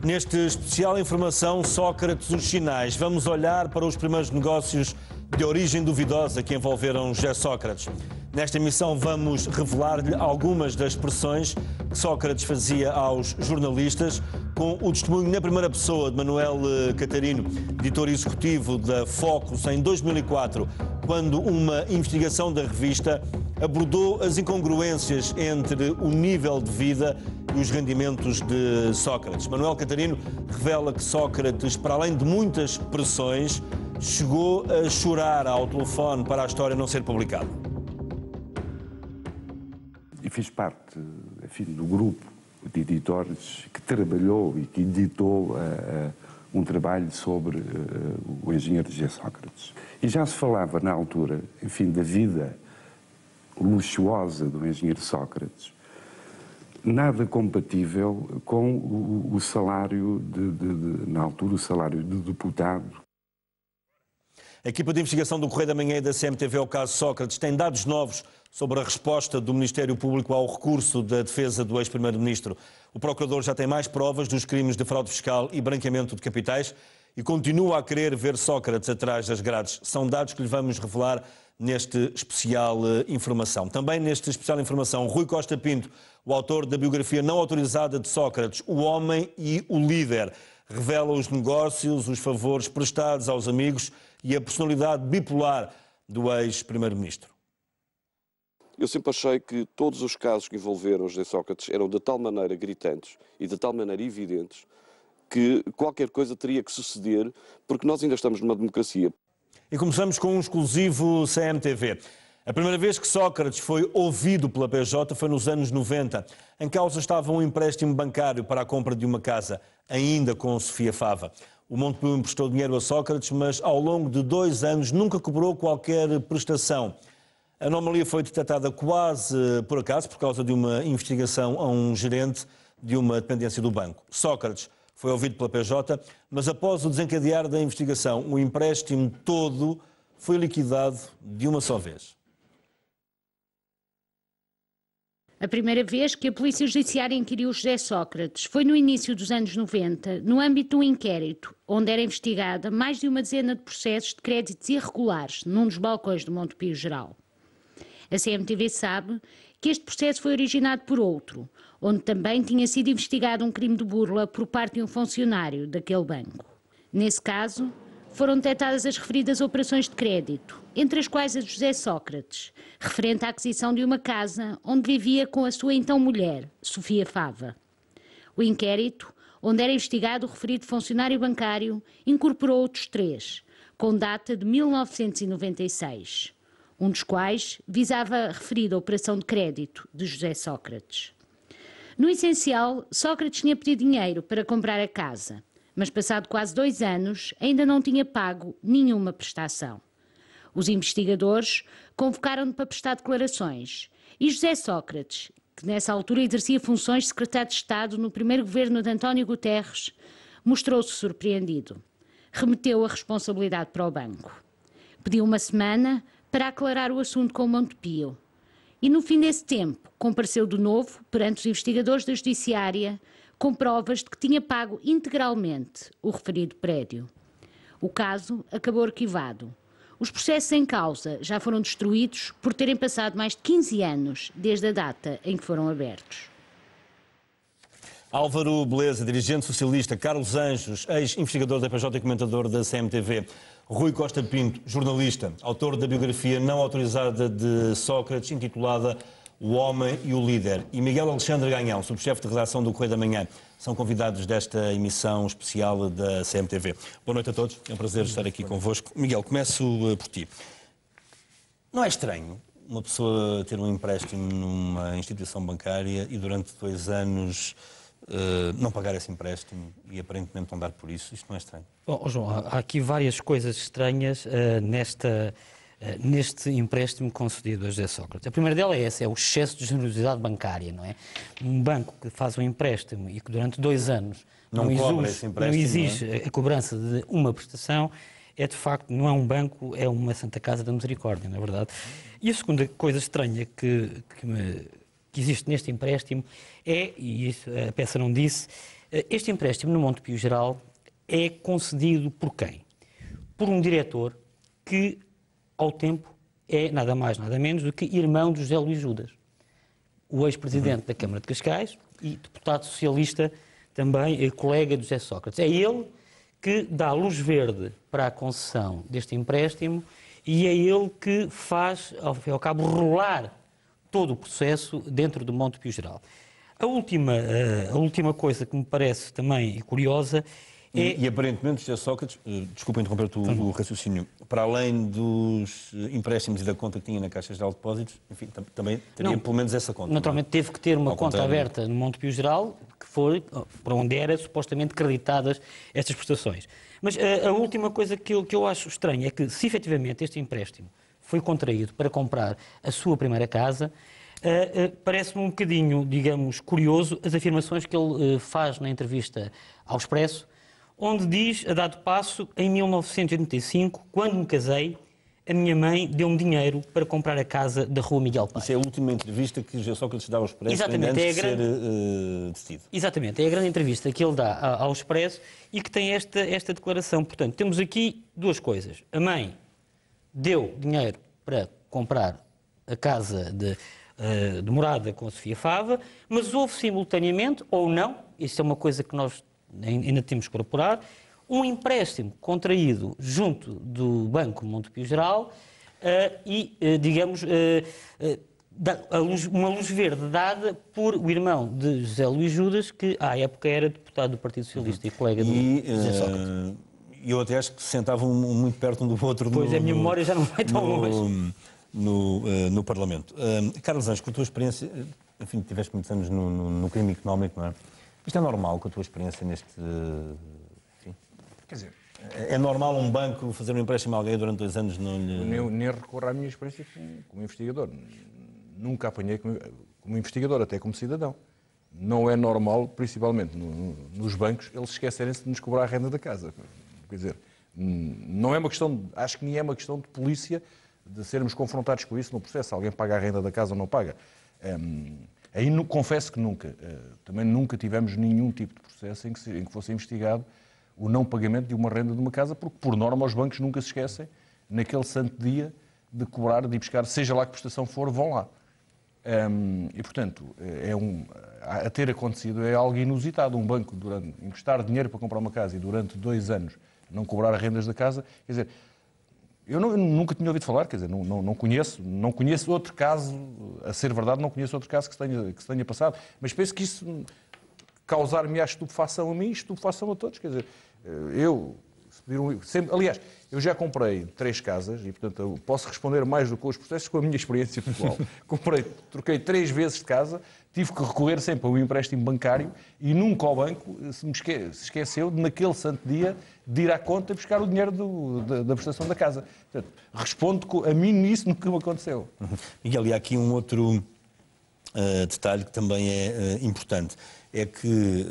Neste especial informação Sócrates, os sinais, vamos olhar para os primeiros negócios de origem duvidosa que envolveram José Sócrates. Nesta emissão vamos revelar-lhe algumas das expressões que Sócrates fazia aos jornalistas, com o testemunho na primeira pessoa de Manuel Catarino, editor executivo da Focus, em 2004, quando uma investigação da revista abordou as incongruências entre o nível de vida e os rendimentos de Sócrates. Manuel Catarino revela que Sócrates, para além de muitas pressões, chegou a chorar ao telefone para a história não ser publicada. E fiz parte, enfim, do grupo de editores que trabalhou e que editou um trabalho sobre o engenheiro José Sócrates. E já se falava na altura, enfim, da vida luxuosa do engenheiro Sócrates, nada compatível com o salário na altura, o salário de deputado. A equipa de investigação do Correio da Manhã e da CMTV ao caso Sócrates tem dados novos sobre a resposta do Ministério Público ao recurso da defesa do ex-primeiro-ministro. O procurador já tem mais provas dos crimes de fraude fiscal e branqueamento de capitais e continua a querer ver Sócrates atrás das grades. São dados que lhe vamos revelar neste especial informação. Também neste especial informação, Rui Costa Pinto, o autor da biografia não autorizada de Sócrates, O Homem e o Líder, revela os negócios, os favores prestados aos amigos e a personalidade bipolar do ex-primeiro-ministro. Eu sempre achei que todos os casos que envolveram José Sócrates eram de tal maneira gritantes e de tal maneira evidentes que qualquer coisa teria que suceder, porque nós ainda estamos numa democracia. E começamos com um exclusivo CMTV. A primeira vez que Sócrates foi ouvido pela PJ foi nos anos 90. Em causa estava um empréstimo bancário para a compra de uma casa, ainda com Sofia Fava. O Montepio emprestou dinheiro a Sócrates, mas ao longo de 2 anos nunca cobrou qualquer prestação. A anomalia foi detectada quase por acaso, por causa de uma investigação a um gerente de uma dependência do banco. Sócrates foi ouvido pela PJ, mas após o desencadear da investigação, o empréstimo todo foi liquidado de uma só vez. A primeira vez que a Polícia Judiciária inquiriu José Sócrates foi no início dos anos 90, no âmbito de um inquérito, onde era investigada mais de uma dezena de processos de créditos irregulares num dos balcões do Montepio Geral. A CMTV sabe que este processo foi originado por outro, onde também tinha sido investigado um crime de burla por parte de um funcionário daquele banco. Nesse caso, foram detectadas as referidas operações de crédito, entre as quais a de José Sócrates, referente à aquisição de uma casa onde vivia com a sua então mulher, Sofia Fava. O inquérito, onde era investigado o referido funcionário bancário, incorporou outros 3, com data de 1996, um dos quais visava a referida operação de crédito de José Sócrates. No essencial, Sócrates tinha pedido dinheiro para comprar a casa, mas passado quase 2 anos ainda não tinha pago nenhuma prestação. Os investigadores convocaram-no para prestar declarações e José Sócrates, que nessa altura exercia funções de secretário de Estado no primeiro governo de António Guterres, mostrou-se surpreendido. Remeteu a responsabilidade para o banco. Pediu uma semana para aclarar o assunto com o Montepio. E no fim desse tempo compareceu de novo perante os investigadores da Judiciária com provas de que tinha pago integralmente o referido prédio. O caso acabou arquivado. Os processos em causa já foram destruídos por terem passado mais de 15 anos desde a data em que foram abertos. Álvaro Beleza, dirigente socialista, Carlos Anjos, ex-investigador da PJ e comentador da CMTV, Rui Costa Pinto, jornalista, autor da biografia não autorizada de Sócrates, intitulada O Homem e o Líder, e Miguel Alexandre Ganhão, subchefe de redação do Correio da Manhã, são convidados desta emissão especial da CMTV. Boa noite a todos, é um prazer estar aqui convosco. Miguel, começo por ti. Não é estranho uma pessoa ter um empréstimo numa instituição bancária e durante 2 anos não pagar esse empréstimo e aparentemente não dar por isso? Isto não é estranho? Bom, João, há aqui várias coisas estranhas neste empréstimo concedido a José Sócrates. A primeira dela é essa, é o excesso de generosidade bancária, não é? Um banco que faz um empréstimo e que durante 2 anos não exige a cobrança de uma prestação, é de facto, não é um banco, é uma Santa Casa da Misericórdia, não é verdade? E a segunda coisa estranha que existe neste empréstimo é, e isso a peça não disse, Este empréstimo no Montepio Geral é concedido por quem? Por um diretor que, ao tempo, é nada mais, nada menos do que irmão de José Luís Judas, o ex-presidente da Câmara de Cascais e deputado socialista também, colega de José Sócrates. É ele que dá luz verde para a concessão deste empréstimo e é ele que faz, ao fim e ao cabo, rolar todo o processo dentro do Montepio Geral. A última coisa que me parece também curiosa é... E aparentemente, José Sócrates, desculpa interromper-te o raciocínio, para além dos empréstimos e da conta que tinha na Caixa Geral de Depósitos, enfim, também teria pelo menos essa conta. Naturalmente teve que ter uma conta aberta no Montepio Geral, que foi para onde eram supostamente creditadas estas prestações. Mas a última coisa que eu acho estranha é que, se efetivamente este empréstimo foi contraído para comprar a sua primeira casa, parece-me um bocadinho, digamos, curioso as afirmações que ele faz na entrevista ao Expresso, onde diz, a dado passo, em 1985, quando me casei, a minha mãe deu-me dinheiro para comprar a casa da Rua Miguel Paz. Isso é a última entrevista que José Sócrates dá ao Expresso antes de ser detido. Exatamente, é a grande entrevista que ele dá ao Expresso e que tem esta declaração. Portanto, temos aqui duas coisas. A mãe deu dinheiro para comprar a casa de morada com a Sofia Fava, mas houve simultaneamente, ou não, isso é uma coisa que nós ainda temos que corroborar, um empréstimo contraído junto do Banco Montepio Geral digamos, uma luz verde dada por o irmão de José Luís Judas, que à época era deputado do Partido Socialista e colega de José Sócrates. E eu até acho que se sentavam muito perto um do outro. Pois, a minha memória já não vai tão longe. No Parlamento. Carlos Anjos, com a tua experiência, enfim, tiveste muitos anos no crime económico, não é? Isto é normal com a tua experiência neste... Enfim, quer dizer... É normal um banco fazer um empréstimo a alguém durante 2 anos não lhe... Eu nem recorro à minha experiência como investigador. Nunca apanhei como investigador, até como cidadão. Não é normal, principalmente nos bancos, eles esquecerem-se de nos cobrar a renda da casa. Quer dizer, não é uma questão... Acho que nem é uma questão de polícia de sermos confrontados com isso no processo. Se alguém paga a renda da casa ou não paga. Aí confesso que nunca. Também nunca tivemos nenhum tipo de processo em que fosse investigado o não pagamento de uma renda de uma casa, porque, por norma, os bancos nunca se esquecem, naquele santo dia, de cobrar, de ir buscar, seja lá que prestação for, vão lá. E, portanto, a ter acontecido é algo inusitado. Um banco emprestar dinheiro para comprar uma casa e durante 2 anos não cobrar rendas da casa, quer dizer... Eu nunca tinha ouvido falar, quer dizer, não conheço outro caso, a ser verdade, não conheço outro caso que se tenha passado, mas penso que isso causar-me a estupefação a mim, estupefação a todos, quer dizer, aliás, eu já comprei 3 casas e, portanto, eu posso responder mais do que os processos com a minha experiência pessoal. Troquei 3 vezes de casa, tive que recorrer sempre a um empréstimo bancário e nunca o banco se esqueceu de, naquele santo dia, de ir à conta e buscar o dinheiro da prestação da casa. Portanto, respondo que a mim isso nunca me aconteceu. Miguel, e há aqui um outro detalhe que também é importante, é que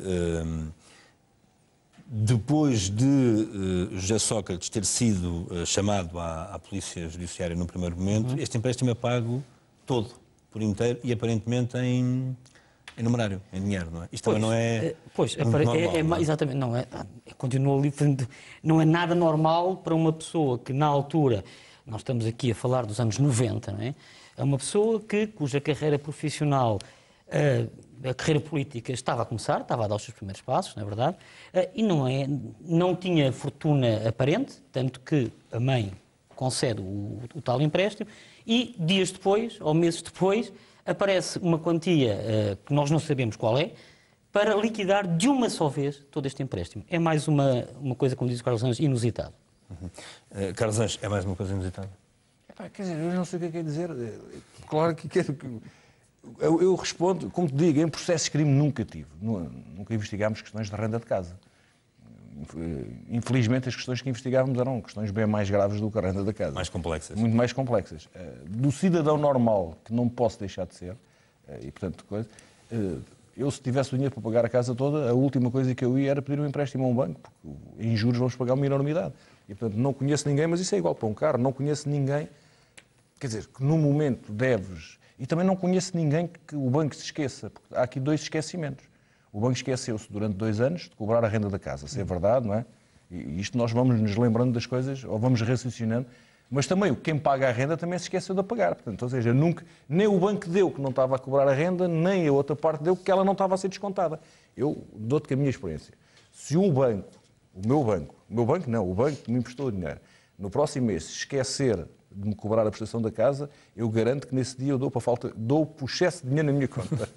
depois de José Sócrates ter sido chamado à Polícia Judiciária no primeiro momento, este empréstimo é pago todo, por inteiro, e aparentemente em numerário, em dinheiro, não é? Isto também não é... normal, exatamente, não é. Continua ali, não é nada normal para uma pessoa que, na altura, nós estamos aqui a falar dos anos 90, não é? É uma pessoa cuja carreira profissional, a carreira política estava a começar, estava a dar os seus primeiros passos, não é verdade? E não tinha fortuna aparente, tanto que a mãe concede o tal empréstimo, e dias depois, ou meses depois, aparece uma quantia que nós não sabemos qual é, para liquidar de uma só vez todo este empréstimo. É mais uma coisa, como diz o Carlos Anjos, inusitado. Carlos Anjos, é mais uma coisa inusitada? Quer dizer, eu não sei o que é que é dizer. Claro que quero que... Eu respondo, como te digo, em processos de crime nunca tive. Nunca investigámos questões de renda de casa. Infelizmente, as questões que investigávamos eram questões bem mais graves do que a renda da casa. Mais complexas. Muito mais complexas. Do cidadão normal, que não posso deixar de ser, e portanto, eu se tivesse o dinheiro para pagar a casa toda, a última coisa que eu ia era pedir um empréstimo a um banco, porque em juros vamos pagar uma enormidade. E portanto, não conheço ninguém, mas isso é igual para um carro, não conheço ninguém, quer dizer, que no momento deves... E também não conheço ninguém que o banco se esqueça, porque há aqui 2 esquecimentos. O banco esqueceu-se durante 2 anos de cobrar a renda da casa, se é verdade, não é? E isto nós vamos nos lembrando das coisas, ou vamos raciocinando, mas também quem paga a renda também se esqueceu de a pagar. Portanto, ou seja, nem o banco deu que não estava a cobrar a renda, nem a outra parte deu que ela não estava a ser descontada. Eu dou-te que a minha experiência. Se o banco que me emprestou o dinheiro, no próximo mês, se esquecer de me cobrar a prestação da casa, eu garanto que nesse dia eu dou por excesso de dinheiro na minha conta.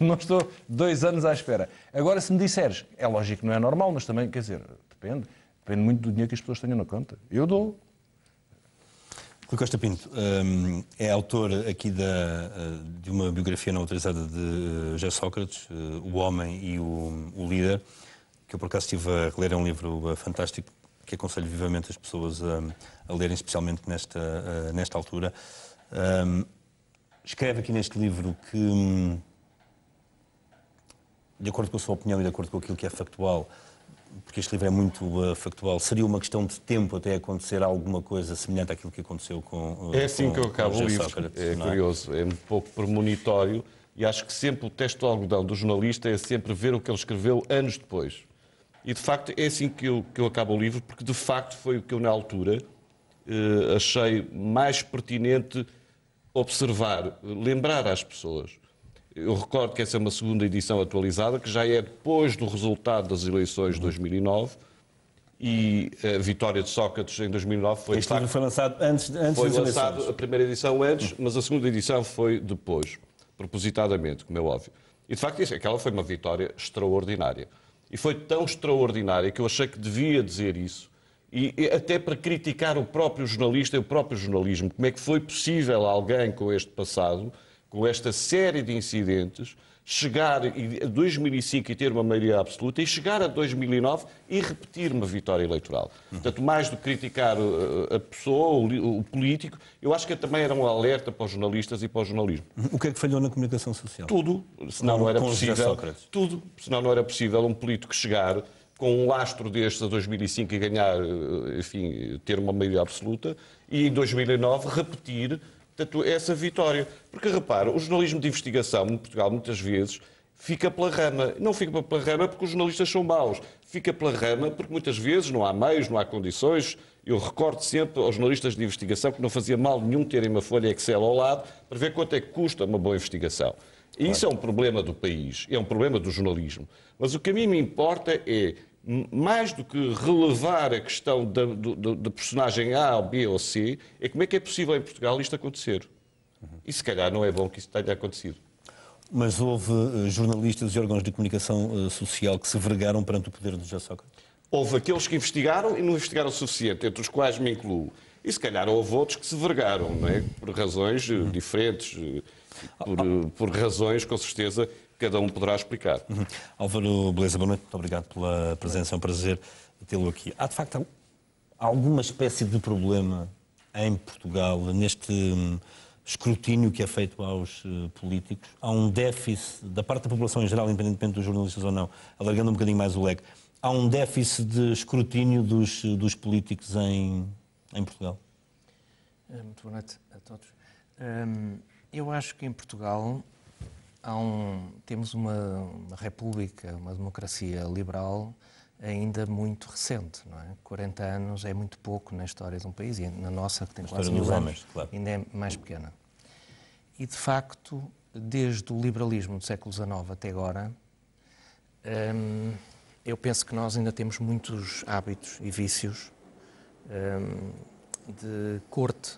Não estou 2 anos à espera. Agora, se me disseres, é lógico que não é normal, mas também, quer dizer, depende muito do dinheiro que as pessoas tenham na conta. Eu dou. Rui Costa Pinto é autor aqui de uma biografia não autorizada de José Sócrates, O Homem e o Líder, que eu por acaso estive a ler, é um livro fantástico, que aconselho vivamente as pessoas a lerem, especialmente nesta altura. Escreve aqui neste livro que, de acordo com a sua opinião e de acordo com aquilo que é factual, porque este livro é muito factual, seria uma questão de tempo até acontecer alguma coisa semelhante àquilo que aconteceu com É assim que eu acabo o livro. Sócrates, é curioso, é um pouco premonitório e acho que sempre o teste do algodão do jornalista é sempre ver o que ele escreveu anos depois. E de facto é assim que eu acabo o livro, porque de facto foi o que eu na altura achei mais pertinente observar, lembrar às pessoas. Eu recordo que essa é uma segunda edição atualizada, que já é depois do resultado das eleições de 2009, e a vitória de Sócrates em 2009 foi... Este livro foi lançado antes foi das lançado eleições. a primeira edição antes, mas a segunda edição foi depois, propositadamente, como é óbvio. E de facto aquela foi uma vitória extraordinária. E foi tão extraordinária que eu achei que devia dizer isso, e até para criticar o próprio jornalista e o próprio jornalismo. Como é que foi possível alguém com este passado, com esta série de incidentes, chegar a 2005 e ter uma maioria absoluta e chegar a 2009 e repetir uma vitória eleitoral. Portanto, mais do que criticar a pessoa, o político, eu acho que também era um alerta para os jornalistas e para o jornalismo. O que é que falhou na comunicação social? Tudo, senão não era Com José possível. Sócrates. Tudo, senão não era possível um político chegar com um lastro destes a 2005 e ganhar, enfim, ter uma maioria absoluta e em 2009 repetir, portanto, essa vitória. Porque, repara, o jornalismo de investigação em Portugal, muitas vezes, fica pela rama. Não fica pela rama porque os jornalistas são maus. Fica pela rama porque, muitas vezes, não há meios, não há condições. Eu recordo sempre aos jornalistas de investigação que não fazia mal nenhum terem uma folha Excel ao lado para ver quanto é que custa uma boa investigação. E isso é um problema do país, é um problema do jornalismo. Mas o que a mim me importa é, mais do que relevar a questão da personagem A, ou B ou C, é como é que é possível em Portugal isto acontecer. E se calhar não é bom que isso tenha acontecido. Mas houve jornalistas e órgãos de comunicação social que se vergaram perante o poder de José Sócrates? Houve aqueles que investigaram e não investigaram o suficiente, entre os quais me incluo. E se calhar houve outros que se vergaram, não é? Por razões diferentes, por razões, com certeza, cada um poderá explicar. Álvaro Beleza, boa noite, muito obrigado pela presença, é um prazer tê-lo aqui. Há, de facto, alguma espécie de problema em Portugal neste escrutínio que é feito aos políticos? Há um déficit da parte da população em geral, independentemente dos jornalistas ou não, alargando um bocadinho mais o leque, há um déficit de escrutínio dos políticos em Portugal? Muito boa noite a todos. Eu acho que em Portugal temos uma república, uma democracia liberal ainda muito recente, não é? 40 anos é muito pouco na história de um país, e na nossa, que tem quase 1000 anos, claro, ainda é mais pequena. E, de facto, desde o liberalismo do século XIX até agora, eu penso que nós ainda temos muitos hábitos e vícios de corte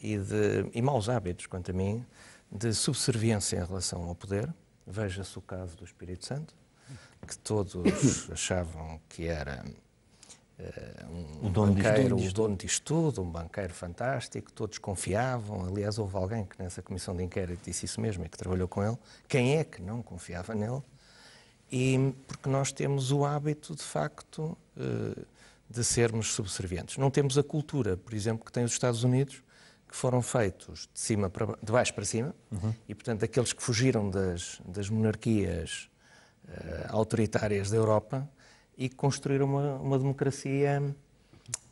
e maus hábitos, quanto a mim, de subserviência em relação ao poder. Veja-se o caso do Espírito Santo, que todos achavam que era um banqueiro, o dono disto tudo, um banqueiro fantástico, todos confiavam. Aliás, houve alguém que nessa comissão de inquérito disse isso mesmo e que trabalhou com ele. Quem é que não confiava nele? E porque nós temos o hábito, de facto, de sermos subservientes. Não temos a cultura, por exemplo, que tem os Estados Unidos, que foram feitos de baixo para cima, e, portanto, aqueles que fugiram das monarquias autoritárias da Europa e que construíram uma democracia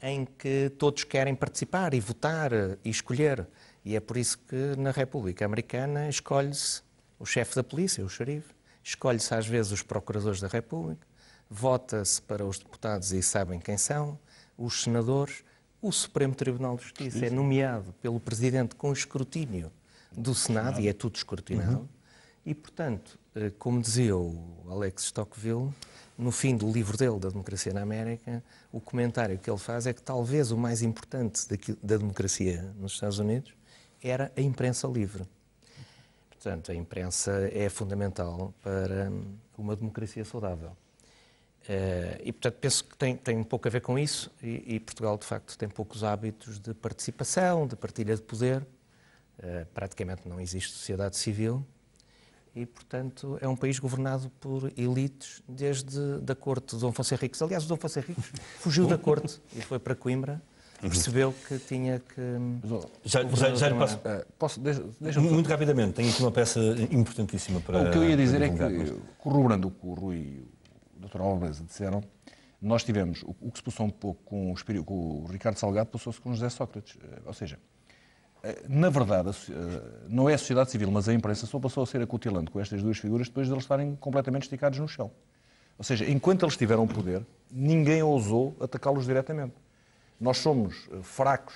em que todos querem participar e votar e escolher. E é por isso que na República Americana escolhe-se o chefe da polícia, o xerife, escolhe-se às vezes os procuradores da República, vota-se para os deputados e sabem quem são, os senadores, o Supremo Tribunal de Justiça é nomeado pelo Presidente com escrutínio do Senado, e é tudo escrutinado, e, portanto, como dizia o Alex Tocqueville, no fim do livro dele, da Democracia na América, o comentário que ele faz é que talvez o mais importante da democracia nos Estados Unidos era a imprensa livre. Portanto, a imprensa é fundamental para uma democracia saudável. E, portanto, penso que tem um pouco a ver com isso, e Portugal, de facto, tem poucos hábitos de participação, de partilha de poder. Praticamente não existe sociedade civil e, portanto, é um país governado por elites desde da corte de Dom Afonso Henriques. Aliás, o Dom Afonso Henriques fugiu da corte e foi para Coimbra, percebeu que tinha que... Já lhe passo. Muito rapidamente, tenho aqui uma peça importantíssima para... O que eu ia dizer é que, corroborando o que o Rui e o Dr. Alvarez disseram, nós tivemos, o que se passou um pouco com o Ricardo Salgado, passou-se com o José Sócrates. Ou seja, na verdade, não é a sociedade civil, mas a imprensa só passou a ser acutilante com estas duas figuras depois de eles estarem completamente esticados no chão. Ou seja, enquanto eles tiveram poder, ninguém ousou atacá-los diretamente. Nós somos fracos,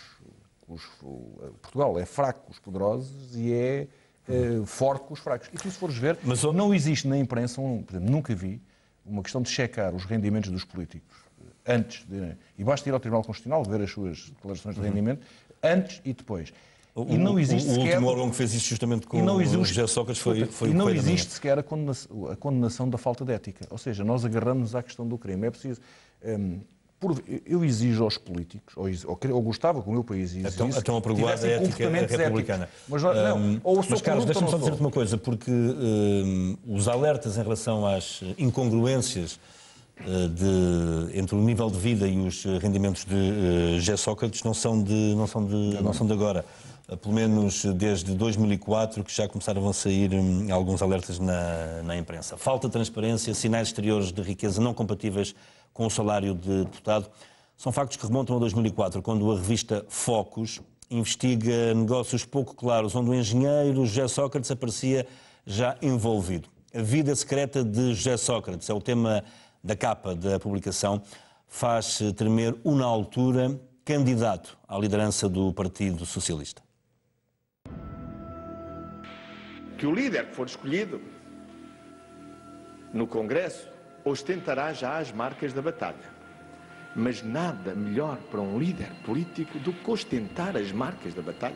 Portugal é fraco com os poderosos e é forte com os fracos. E tu, se fores ver, mas não existe na imprensa, por exemplo, nunca vi uma questão de checar os rendimentos dos políticos antes de... E basta ir ao Tribunal Constitucional ver as suas declarações de rendimento antes e depois. E não existe o sequer... último órgão que fez isso justamente com o José Sócrates foi e não existe sequer a condenação da falta de ética. Ou seja, nós agarramos à questão do crime. É preciso... eu exijo aos políticos, ou gostava que o meu país exigisse, então a pergunta é a ética republicana. Mas, não, mas Carlos, deixa-me só dizer-te uma coisa, porque os alertas em relação às incongruências entre o nível de vida e os rendimentos de José Sócrates não são de agora. Pelo menos desde 2004, que já começaram a sair alguns alertas na imprensa. Falta de transparência, sinais exteriores de riqueza não compatíveis com o salário de deputado. São factos que remontam a 2004, quando a revista Focus investiga negócios pouco claros, onde o engenheiro José Sócrates aparecia já envolvido. A vida secreta de José Sócrates é o tema da capa da publicação. Faz tremer o, na altura, candidato à liderança do Partido Socialista. Que o líder que for escolhido no Congresso ostentará já as marcas da batalha. Mas nada melhor para um líder político do que ostentar as marcas da batalha.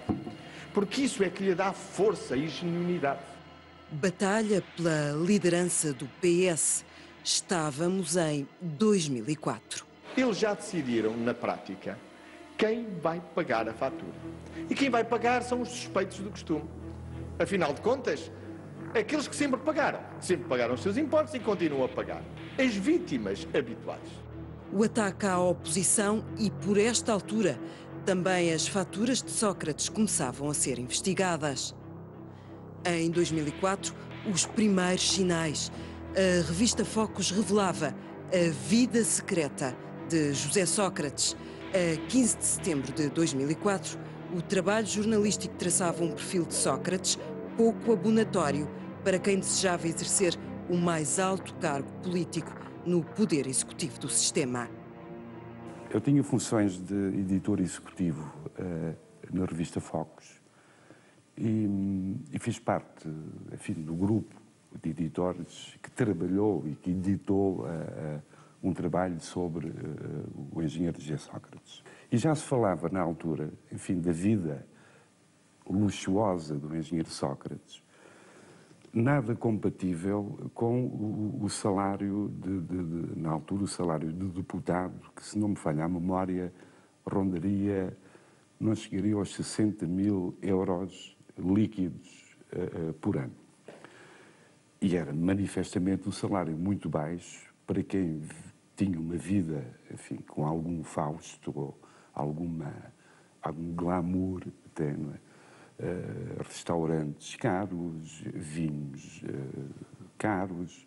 Porque isso é que lhe dá força e genuinidade. Batalha pela liderança do PS. Estávamos em 2004. Eles já decidiram, na prática, quem vai pagar a fatura. E quem vai pagar são os suspeitos do costume. Afinal de contas, aqueles que sempre pagaram os seus impostos e continuam a pagar. As vítimas habituais. O ataque à oposição e, por esta altura, também as faturas de Sócrates começavam a ser investigadas. Em 2004, os primeiros sinais. A revista Focus revelava a vida secreta de José Sócrates. A 15 de setembro de 2004, o trabalho jornalístico traçava um perfil de Sócrates pouco abonatório para quem desejava exercer o mais alto cargo político no poder executivo do sistema. Eu tinha funções de editor executivo na revista Focus e fiz parte, enfim, do grupo de editores que trabalhou e que editou um trabalho sobre o engenheiro José Sócrates. E já se falava na altura, enfim, da vida luxuosa do engenheiro Sócrates, nada compatível com o salário, na altura, o salário de deputado, que, se não me falha a memória, rondaria, não chegaria aos 60 mil euros líquidos por ano. E era manifestamente um salário muito baixo para quem tinha uma vida, enfim, com algum fausto, ou algum glamour até, não é? Restaurantes caros, vinhos caros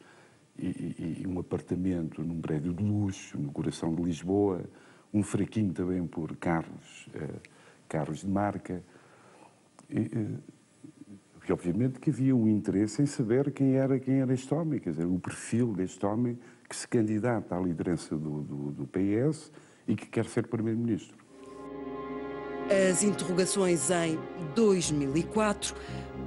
e um apartamento num prédio de luxo no coração de Lisboa, um fraquinho também por carros de marca. E obviamente que havia um interesse em saber quem era este homem, quer dizer, o perfil deste homem que se candidata à liderança do PS e que quer ser primeiro-ministro. As interrogações em 2004,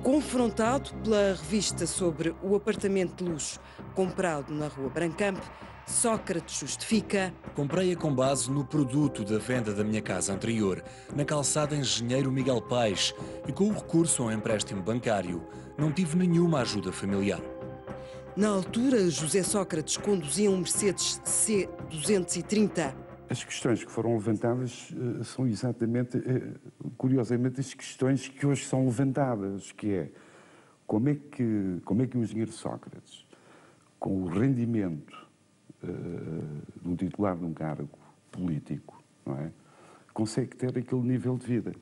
confrontado pela revista sobre o apartamento de luxo comprado na Rua Brancamp, Sócrates justifica: comprei-a com base no produto da venda da minha casa anterior, na calçada Engenheiro Miguel Paes, e com o recurso a um empréstimo bancário. Não tive nenhuma ajuda familiar. Na altura, José Sócrates conduzia um Mercedes C230. As questões que foram levantadas são exatamente, curiosamente, as questões que hoje são levantadas, que é como é que o engenheiro Sócrates, com o rendimento de um titular de um cargo político, não é, consegue ter aquele nível de vida.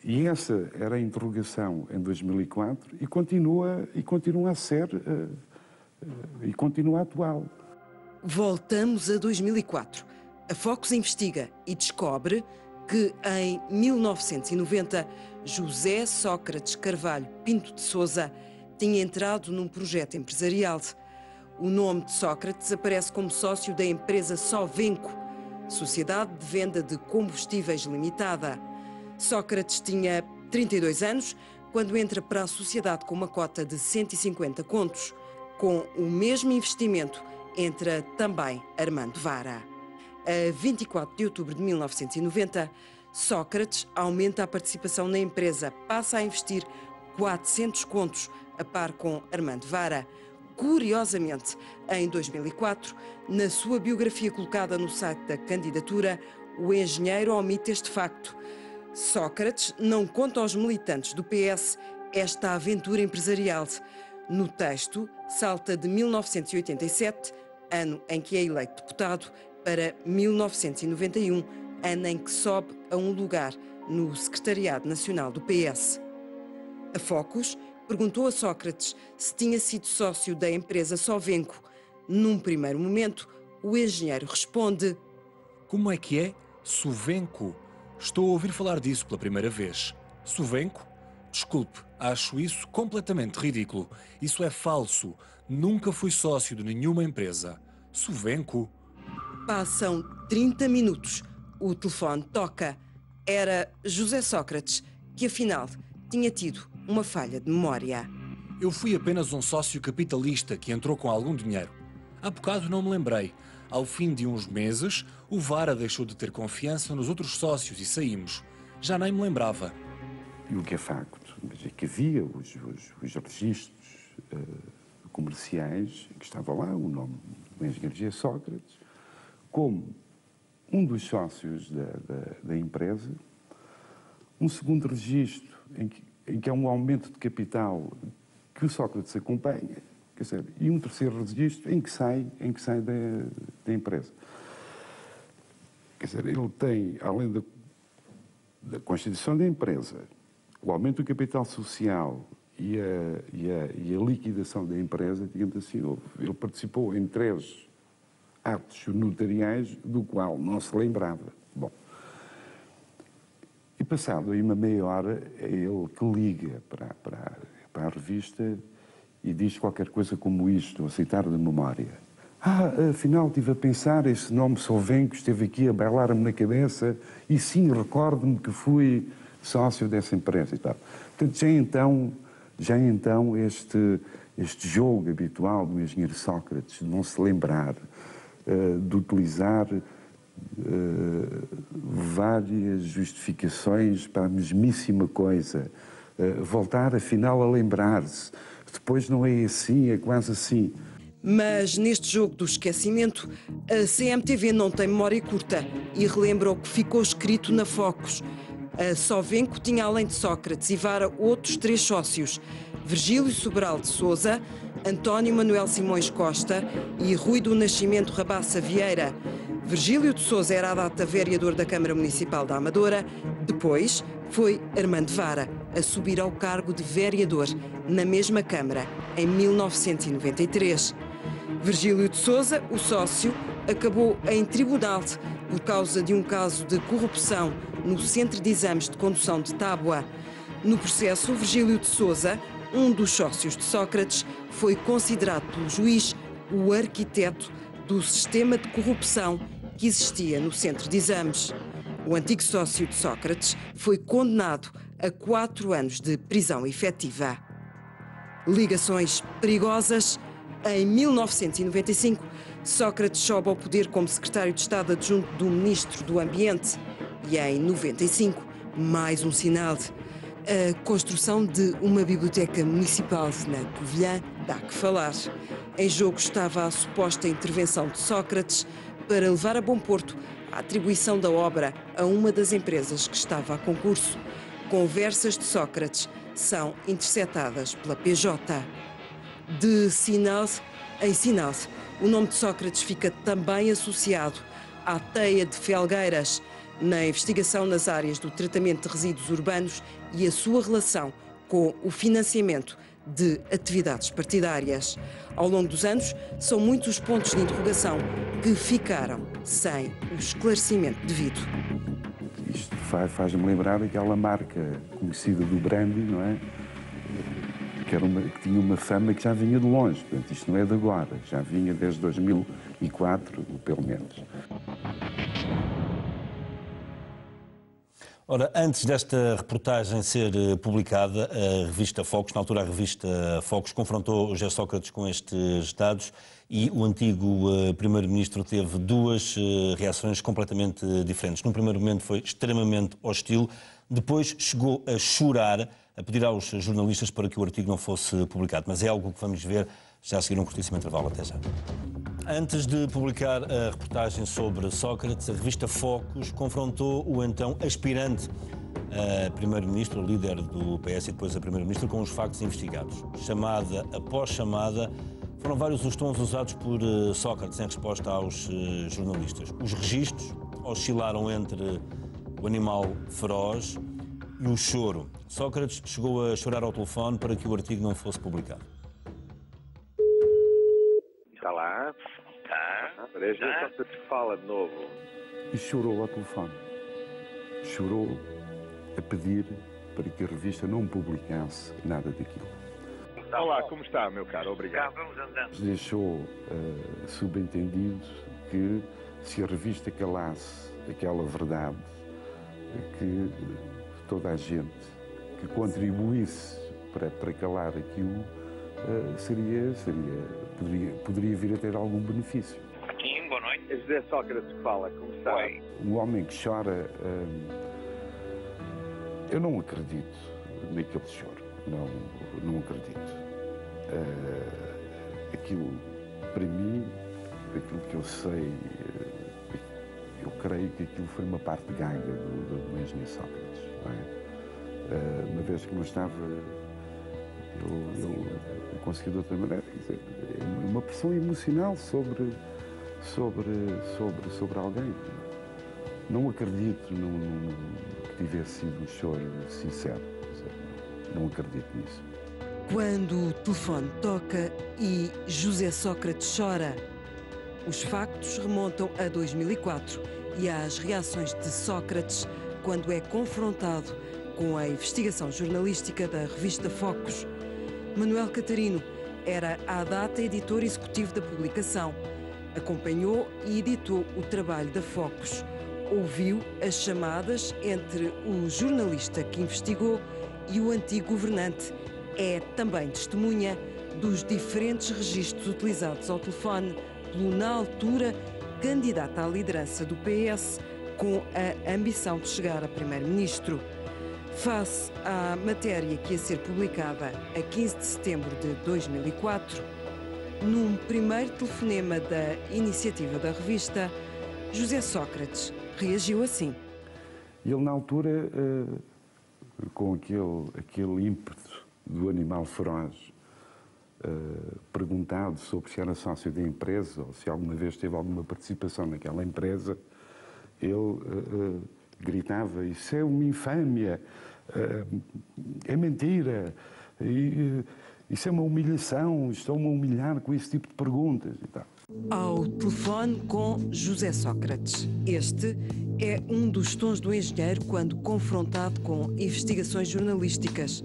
E essa era a interrogação em 2004 e continua a ser e continua atual. Voltamos a 2004. A Focus investiga e descobre que em 1990 José Sócrates Carvalho Pinto de Sousa tinha entrado num projeto empresarial. O nome de Sócrates aparece como sócio da empresa Sovenco, Sociedade de Venda de Combustíveis Limitada. Sócrates tinha 32 anos quando entra para a sociedade com uma cota de 150 contos. Com o mesmo investimento entra também Armando Vara. A 24 de outubro de 1990, Sócrates aumenta a participação na empresa, passa a investir 400 contos, a par com Armando Vara. Curiosamente, em 2004, na sua biografia colocada no site da candidatura, o engenheiro omite este facto. Sócrates não conta aos militantes do PS esta aventura empresarial. No texto, salta de 1987, ano em que é eleito deputado, para 1991, ano em que sobe a um lugar no Secretariado Nacional do PS. A Focus perguntou a Sócrates se tinha sido sócio da empresa Sovenco. Num primeiro momento, o engenheiro responde: como é que é? Sovenco? Estou a ouvir falar disso pela primeira vez. Sovenco? Desculpe, acho isso completamente ridículo. Isso é falso. Nunca fui sócio de nenhuma empresa. Sovenco? Passam 30 minutos. O telefone toca. Era José Sócrates, que afinal tinha tido uma falha de memória. Eu fui apenas um sócio capitalista que entrou com algum dinheiro. Há bocado não me lembrei. Ao fim de uns meses, o Vara deixou de ter confiança nos outros sócios e saímos. Já nem me lembrava. E o que é facto é que havia os registros comerciais, que estava lá o nome do engenheiro José Sócrates, como um dos sócios da empresa, um segundo registro em que há um aumento de capital que o Sócrates acompanha, quer dizer, e um terceiro registro em que sai da empresa. Quer dizer, ele tem, além da constituição da empresa, o aumento do capital social e a liquidação da empresa, digamos assim, ele participou em 3 atos notariais do qual não se lembrava. Bom, e passado aí uma meia hora, é ele que liga para a revista e diz qualquer coisa como isto, a citar da memória. Afinal estive a pensar, esse nome Sovenco esteve aqui a bailar-me na cabeça e sim, recordo-me que fui sócio dessa empresa e tal. Portanto, já então este jogo habitual do engenheiro Sócrates, de não se lembrar, de utilizar várias justificações para a mesmíssima coisa, voltar afinal a lembrar-se, depois não é assim, é quase assim. Mas neste jogo do esquecimento, a CMTV não tem memória curta e relembra o que ficou escrito na Focus. A Sovenco tinha, além de Sócrates e Vara, outros 3 sócios: Virgílio Sobral de Sousa, António Manuel Simões Costa e Rui do Nascimento Rabassa Vieira. Virgílio de Sousa era à data vereador da Câmara Municipal da Amadora. Depois foi Armando Vara a subir ao cargo de vereador na mesma Câmara em 1993. Virgílio de Sousa, o sócio, acabou em tribunal por causa de um caso de corrupção no Centro de Exames de Condução de Tábua. No processo, Virgílio de Sousa, um dos sócios de Sócrates, foi considerado pelo juiz o arquiteto do sistema de corrupção que existia no centro de exames. O antigo sócio de Sócrates foi condenado a 4 anos de prisão efetiva. Ligações perigosas. Em 1995, Sócrates sobe ao poder como secretário de Estado adjunto do Ministro do Ambiente. E em 95, mais um sinal. A construção de uma biblioteca municipal na Covilhã dá que falar. Em jogo estava a suposta intervenção de Sócrates para levar a bom porto a atribuição da obra a uma das empresas que estava a concurso. Conversas de Sócrates são interceptadas pela PJ. De sinal em sinal, o nome de Sócrates fica também associado à teia de Felgueiras, na investigação nas áreas do tratamento de resíduos urbanos e a sua relação com o financiamento de atividades partidárias. Ao longo dos anos, são muitos os pontos de interrogação que ficaram sem o esclarecimento devido. Isto faz-me lembrar aquela marca conhecida do brandy, não é? Que tinha uma fama que já vinha de longe. Portanto, isto não é de agora, já vinha desde 2004, pelo menos. Ora, antes desta reportagem ser publicada, a revista Focus, na altura a revista Focus, confrontou José Sócrates com estes dados e o antigo primeiro-ministro teve duas reações completamente diferentes. Num primeiro momento foi extremamente hostil, depois chegou a chorar, a pedir aos jornalistas para que o artigo não fosse publicado. Mas é algo que vamos ver já a seguir um curtíssimo intervalo. Até já. Antes de publicar a reportagem sobre Sócrates, a revista Focus confrontou o então aspirante a primeiro-ministro, líder do PS e depois a primeiro-ministro, com os factos investigados. Chamada após chamada, foram vários os tons usados por Sócrates em resposta aos jornalistas. Os registros oscilaram entre o animal feroz e o choro. Sócrates chegou a chorar ao telefone para que o artigo não fosse publicado. Está lá? Está. Para já só se fala de novo. E chorou ao telefone. Chorou a pedir para que a revista não publicasse nada daquilo. Olá, como está, meu caro? Obrigado. Vamos andando. Deixou subentendido que se a revista calasse aquela verdade, que toda a gente que contribuísse para calar aquilo poderia vir a ter algum benefício. Sim, boa noite. É José Sócrates que fala, como está? Oi. Um homem que chora, eu não acredito naquele choro, não acredito. Aquilo, para mim, aquilo que eu sei, eu creio que aquilo foi uma parte gaga do engenheiro Sócrates, não é? Uma vez que não estava, eu consegui de outra maneira, quer dizer, uma pressão emocional sobre alguém. Não acredito que tivesse sido um choro sincero, não acredito nisso. Quando o telefone toca e José Sócrates chora, os factos remontam a 2004 e às reações de Sócrates quando é confrontado com a investigação jornalística da revista Focus. Manuel Catarino era à data editor executivo da publicação. Acompanhou e editou o trabalho da Focus. Ouviu as chamadas entre o jornalista que investigou e o antigo governante. É também testemunha dos diferentes registros utilizados ao telefone pelo, na altura, candidato à liderança do PS, com a ambição de chegar a primeiro-ministro. Face à matéria que ia ser publicada a 15 de setembro de 2004, num primeiro telefonema da iniciativa da revista, José Sócrates reagiu assim. Ele, na altura, com aquele ímpeto do animal feroz, perguntado sobre se era sócio da empresa ou se alguma vez teve alguma participação naquela empresa, ele gritava: "Isso é uma infâmia, é mentira, isso é uma humilhação, estão-me a humilhar com esse tipo de perguntas." E tal. Ao telefone com José Sócrates. Este é um dos tons do engenheiro quando confrontado com investigações jornalísticas.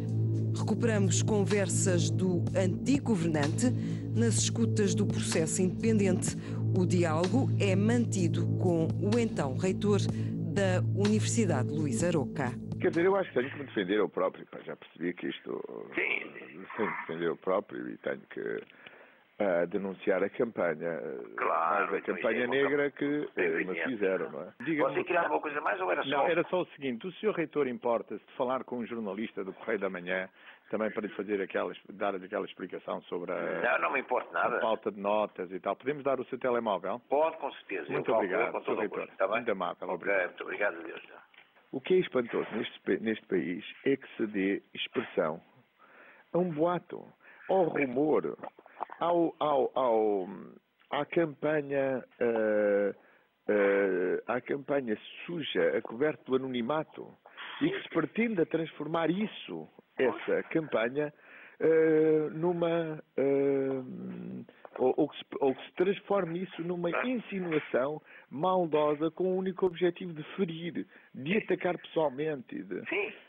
Recuperamos conversas do antigo governante nas escutas do processo independente. O diálogo é mantido com o então reitor da Universidade Luís Aroca. Quer dizer, eu acho que tenho que me defender eu próprio. Já percebi que isto... Sim, defender eu próprio e tenho que denunciar a campanha. Claro. Mais a campanha negra que me fizeram, não é? Você queria alguma coisa mais ou era só... Não, era só o seguinte. O senhor reitor importa-se de falar com um jornalista do Correio da Manhã também para lhe fazer dar-lhe aquela explicação sobre não me importa nada. A falta de notas e tal. Podemos dar o seu telemóvel? Pode, com certeza. Muito obrigado, Sr. Reitor. Está bem? Muito amável. Obrigado. Muito obrigado a Deus. O que é espantoso neste país é que se dê expressão a um boato, ao rumor, à campanha suja, a coberta do anonimato, e que se pretenda transformar essa campanha numa... ou que se transforme isso numa insinuação maldosa com o único objetivo de ferir, de atacar pessoalmente.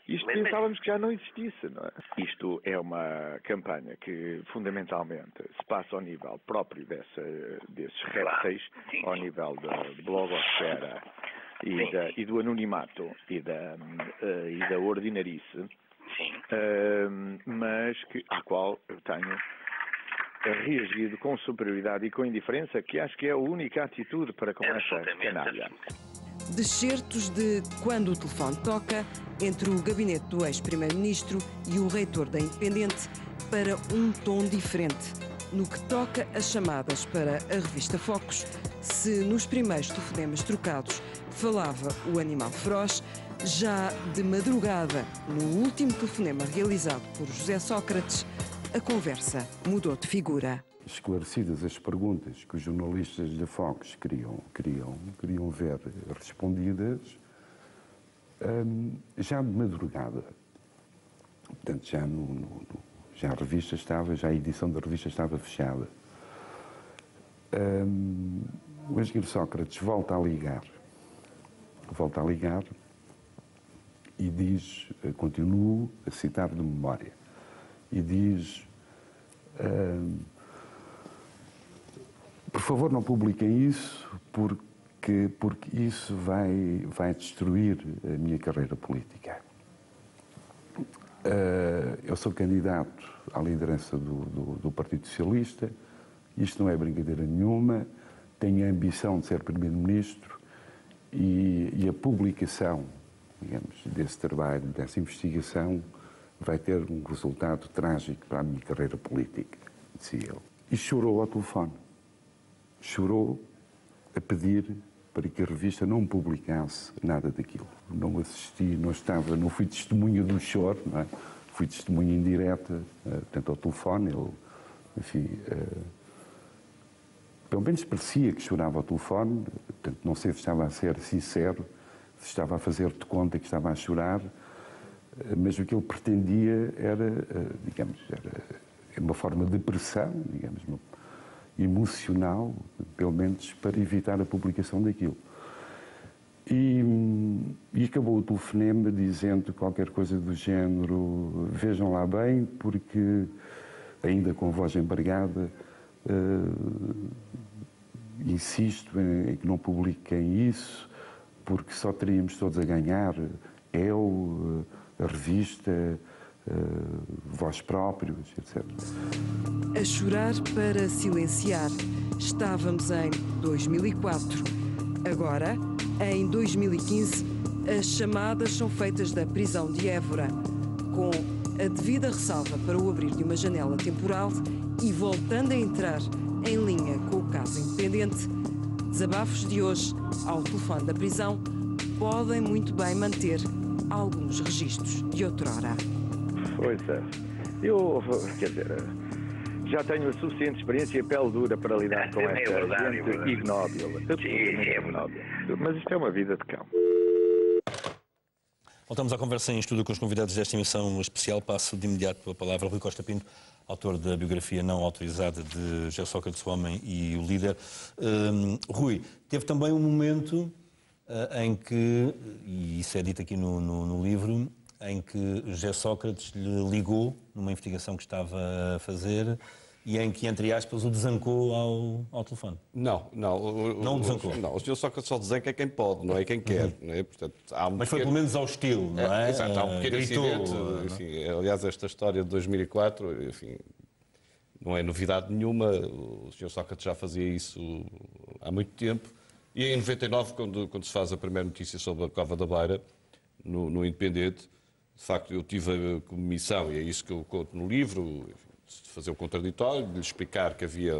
Isto pensávamos que já não existisse, não é? Isto é uma campanha que fundamentalmente se passa ao nível próprio desses répteis, ao nível da blogosfera e do anonimato e da ordinarice, mas à qual eu tenho reagido com superioridade e com indiferença, que acho que é a única atitude para com essa canalha. Descertos de Quando o Telefone Toca, entre o gabinete do ex-primeiro-ministro e o reitor da Independente, para um tom diferente. No que toca a chamadas para a revista Focus, se nos primeiros telefonemas trocados falava o animal feroz, já de madrugada, no último telefonema realizado por José Sócrates, a conversa mudou de figura. Esclarecidas as perguntas que os jornalistas da Focus queriam ver respondidas, já de madrugada, portanto já a edição da revista estava fechada. O engenheiro Sócrates volta a ligar e diz, continuo a citar de memória, e diz, por favor não publiquem isso porque isso vai destruir a minha carreira política. Eu sou candidato à liderança do Partido Socialista, isto não é brincadeira nenhuma, tenho a ambição de ser Primeiro-Ministro e a publicação, digamos, desse trabalho, dessa investigação, vai ter um resultado trágico para a minha carreira política, dizia ele. E chorou ao telefone. Chorou a pedir para que a revista não publicasse nada daquilo. Não assisti, não fui testemunha do choro, não é? Fui testemunha indireta, portanto, ao telefone. Ele, enfim, pelo menos parecia que chorava ao telefone, portanto, não sei se estava a ser sincero, se estava a fazer de conta que estava a chorar, mas o que ele pretendia era, digamos, uma forma de pressão, digamos, emocional, pelo menos para evitar a publicação daquilo. E acabou o telefonema dizendo qualquer coisa do género, vejam lá bem, porque, ainda com voz embargada, insisto em que não publiquem isso, porque só teríamos todos a ganhar, eu, a revista, vós próprios, etc. A chorar para silenciar. Estávamos em 2004. Agora, em 2015, as chamadas são feitas da prisão de Évora, com a devida ressalva para o abrir de uma janela temporal e voltando a entrar em linha com o caso Independente. Desabafos de hoje, ao telefone da prisão, podem muito bem manter alguns registros de outrora. Pois é. Eu, quer dizer, já tenho a suficiente experiência e pele dura para lidar com esta gente ignóbil. Absolutamente ignóbil. Mas isto é uma vida de cão. Voltamos à conversa em estúdio com os convidados desta emissão especial. Passo de imediato a palavra ao Rui Costa Pinto, autor da biografia não autorizada de José Sócrates, o Homem e o Líder. Rui, teve também um momento em que, e isso é dito aqui no livro, em que José Sócrates lhe ligou numa investigação que estava a fazer e em que, entre aspas, o desancou ao telefone. Não o desancou. Não, o Sr. Sócrates só desanca quem pode, não é quem quer. Não é? Portanto, mas foi pelo menos ao estilo, não é? Exato, há um pequeno incidente. Enfim, aliás, esta história de 2004, enfim, não é novidade nenhuma. O Sr. Sócrates já fazia isso há muito tempo. E em 99, quando se faz a primeira notícia sobre a Cova da Beira, no Independente, de facto, eu tive como missão, e é isso que eu conto no livro, de fazer o contraditório, de lhe explicar que havia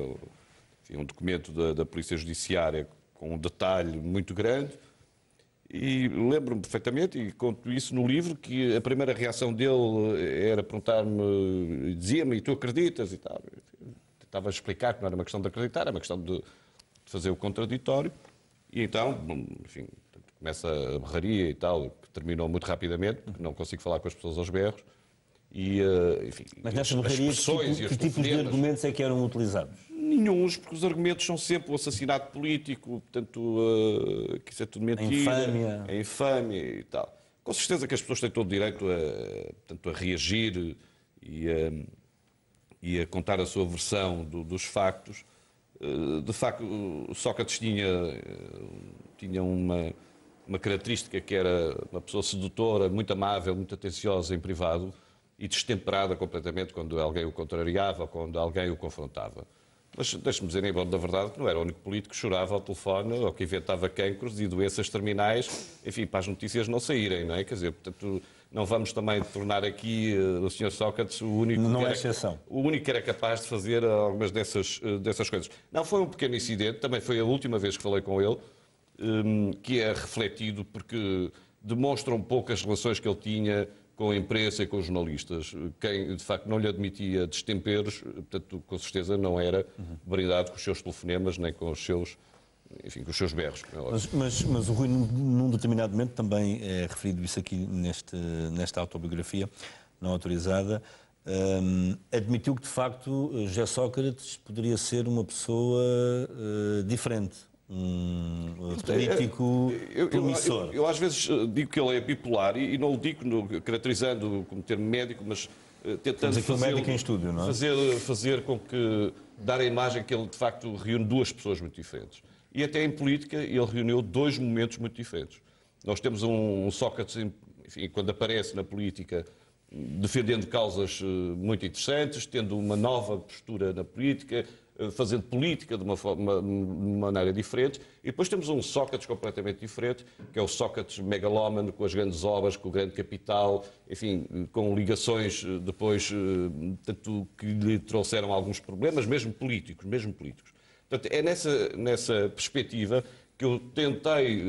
um documento da Polícia Judiciária com um detalhe muito grande. E lembro-me perfeitamente, e conto isso no livro, que a primeira reação dele era perguntar-me, dizia-me, e tu acreditas? E tal. Tentava explicar que não era uma questão de acreditar, era uma questão de fazer o contraditório. E então, enfim, começa a berraria e tal, que terminou muito rapidamente, porque não consigo falar com as pessoas aos berros. E, enfim, mas nessa berraria, que tipos de argumentos é que eram utilizados? Nenhuns, porque os argumentos são sempre o assassinato político, portanto, que isso é tudo mentira. A infâmia e tal. Com certeza que as pessoas têm todo o direito a reagir e a contar a sua versão dos factos. De facto, o Sócrates tinha uma característica que era uma pessoa sedutora, muito amável, muito atenciosa em privado e destemperada completamente quando alguém o contrariava ou quando alguém o confrontava. Mas deixe-me dizer, em bom da verdade, que não era o único político que chorava ao telefone ou que inventava cancros e doenças terminais, enfim, para as notícias não saírem, não é? Quer dizer, portanto, não vamos também tornar aqui o Sr. Sócrates o único, o único que era capaz de fazer algumas dessas coisas. Não, foi um pequeno incidente, também foi a última vez que falei com ele, que é refletido porque demonstra um pouco as relações que ele tinha com a imprensa e com os jornalistas. Quem, de facto, não lhe admitia destemperos, portanto, com certeza não era brindado com os seus telefonemas, nem com os seus, enfim, com os seus berros. Mas o Rui, num determinado momento, também é referido isso aqui nesta autobiografia não autorizada, admitiu que, de facto, José Sócrates poderia ser uma pessoa diferente. Político promissor. Eu às vezes digo que ele é bipolar e não o digo caracterizando como termo médico, mas tentando fazer com que dar a imagem que ele de facto reúne duas pessoas muito diferentes. E até em política ele reuniu dois momentos muito diferentes. Nós temos um Sócrates, enfim, quando aparece na política, defendendo causas muito interessantes, tendo uma nova postura na política, fazendo política de uma maneira diferente. E depois temos um Sócrates completamente diferente, que é o Sócrates megalómano, com as grandes obras, com o grande capital, enfim, com ligações depois, tanto que lhe trouxeram alguns problemas, mesmo políticos. Portanto, é nessa perspectiva que eu tentei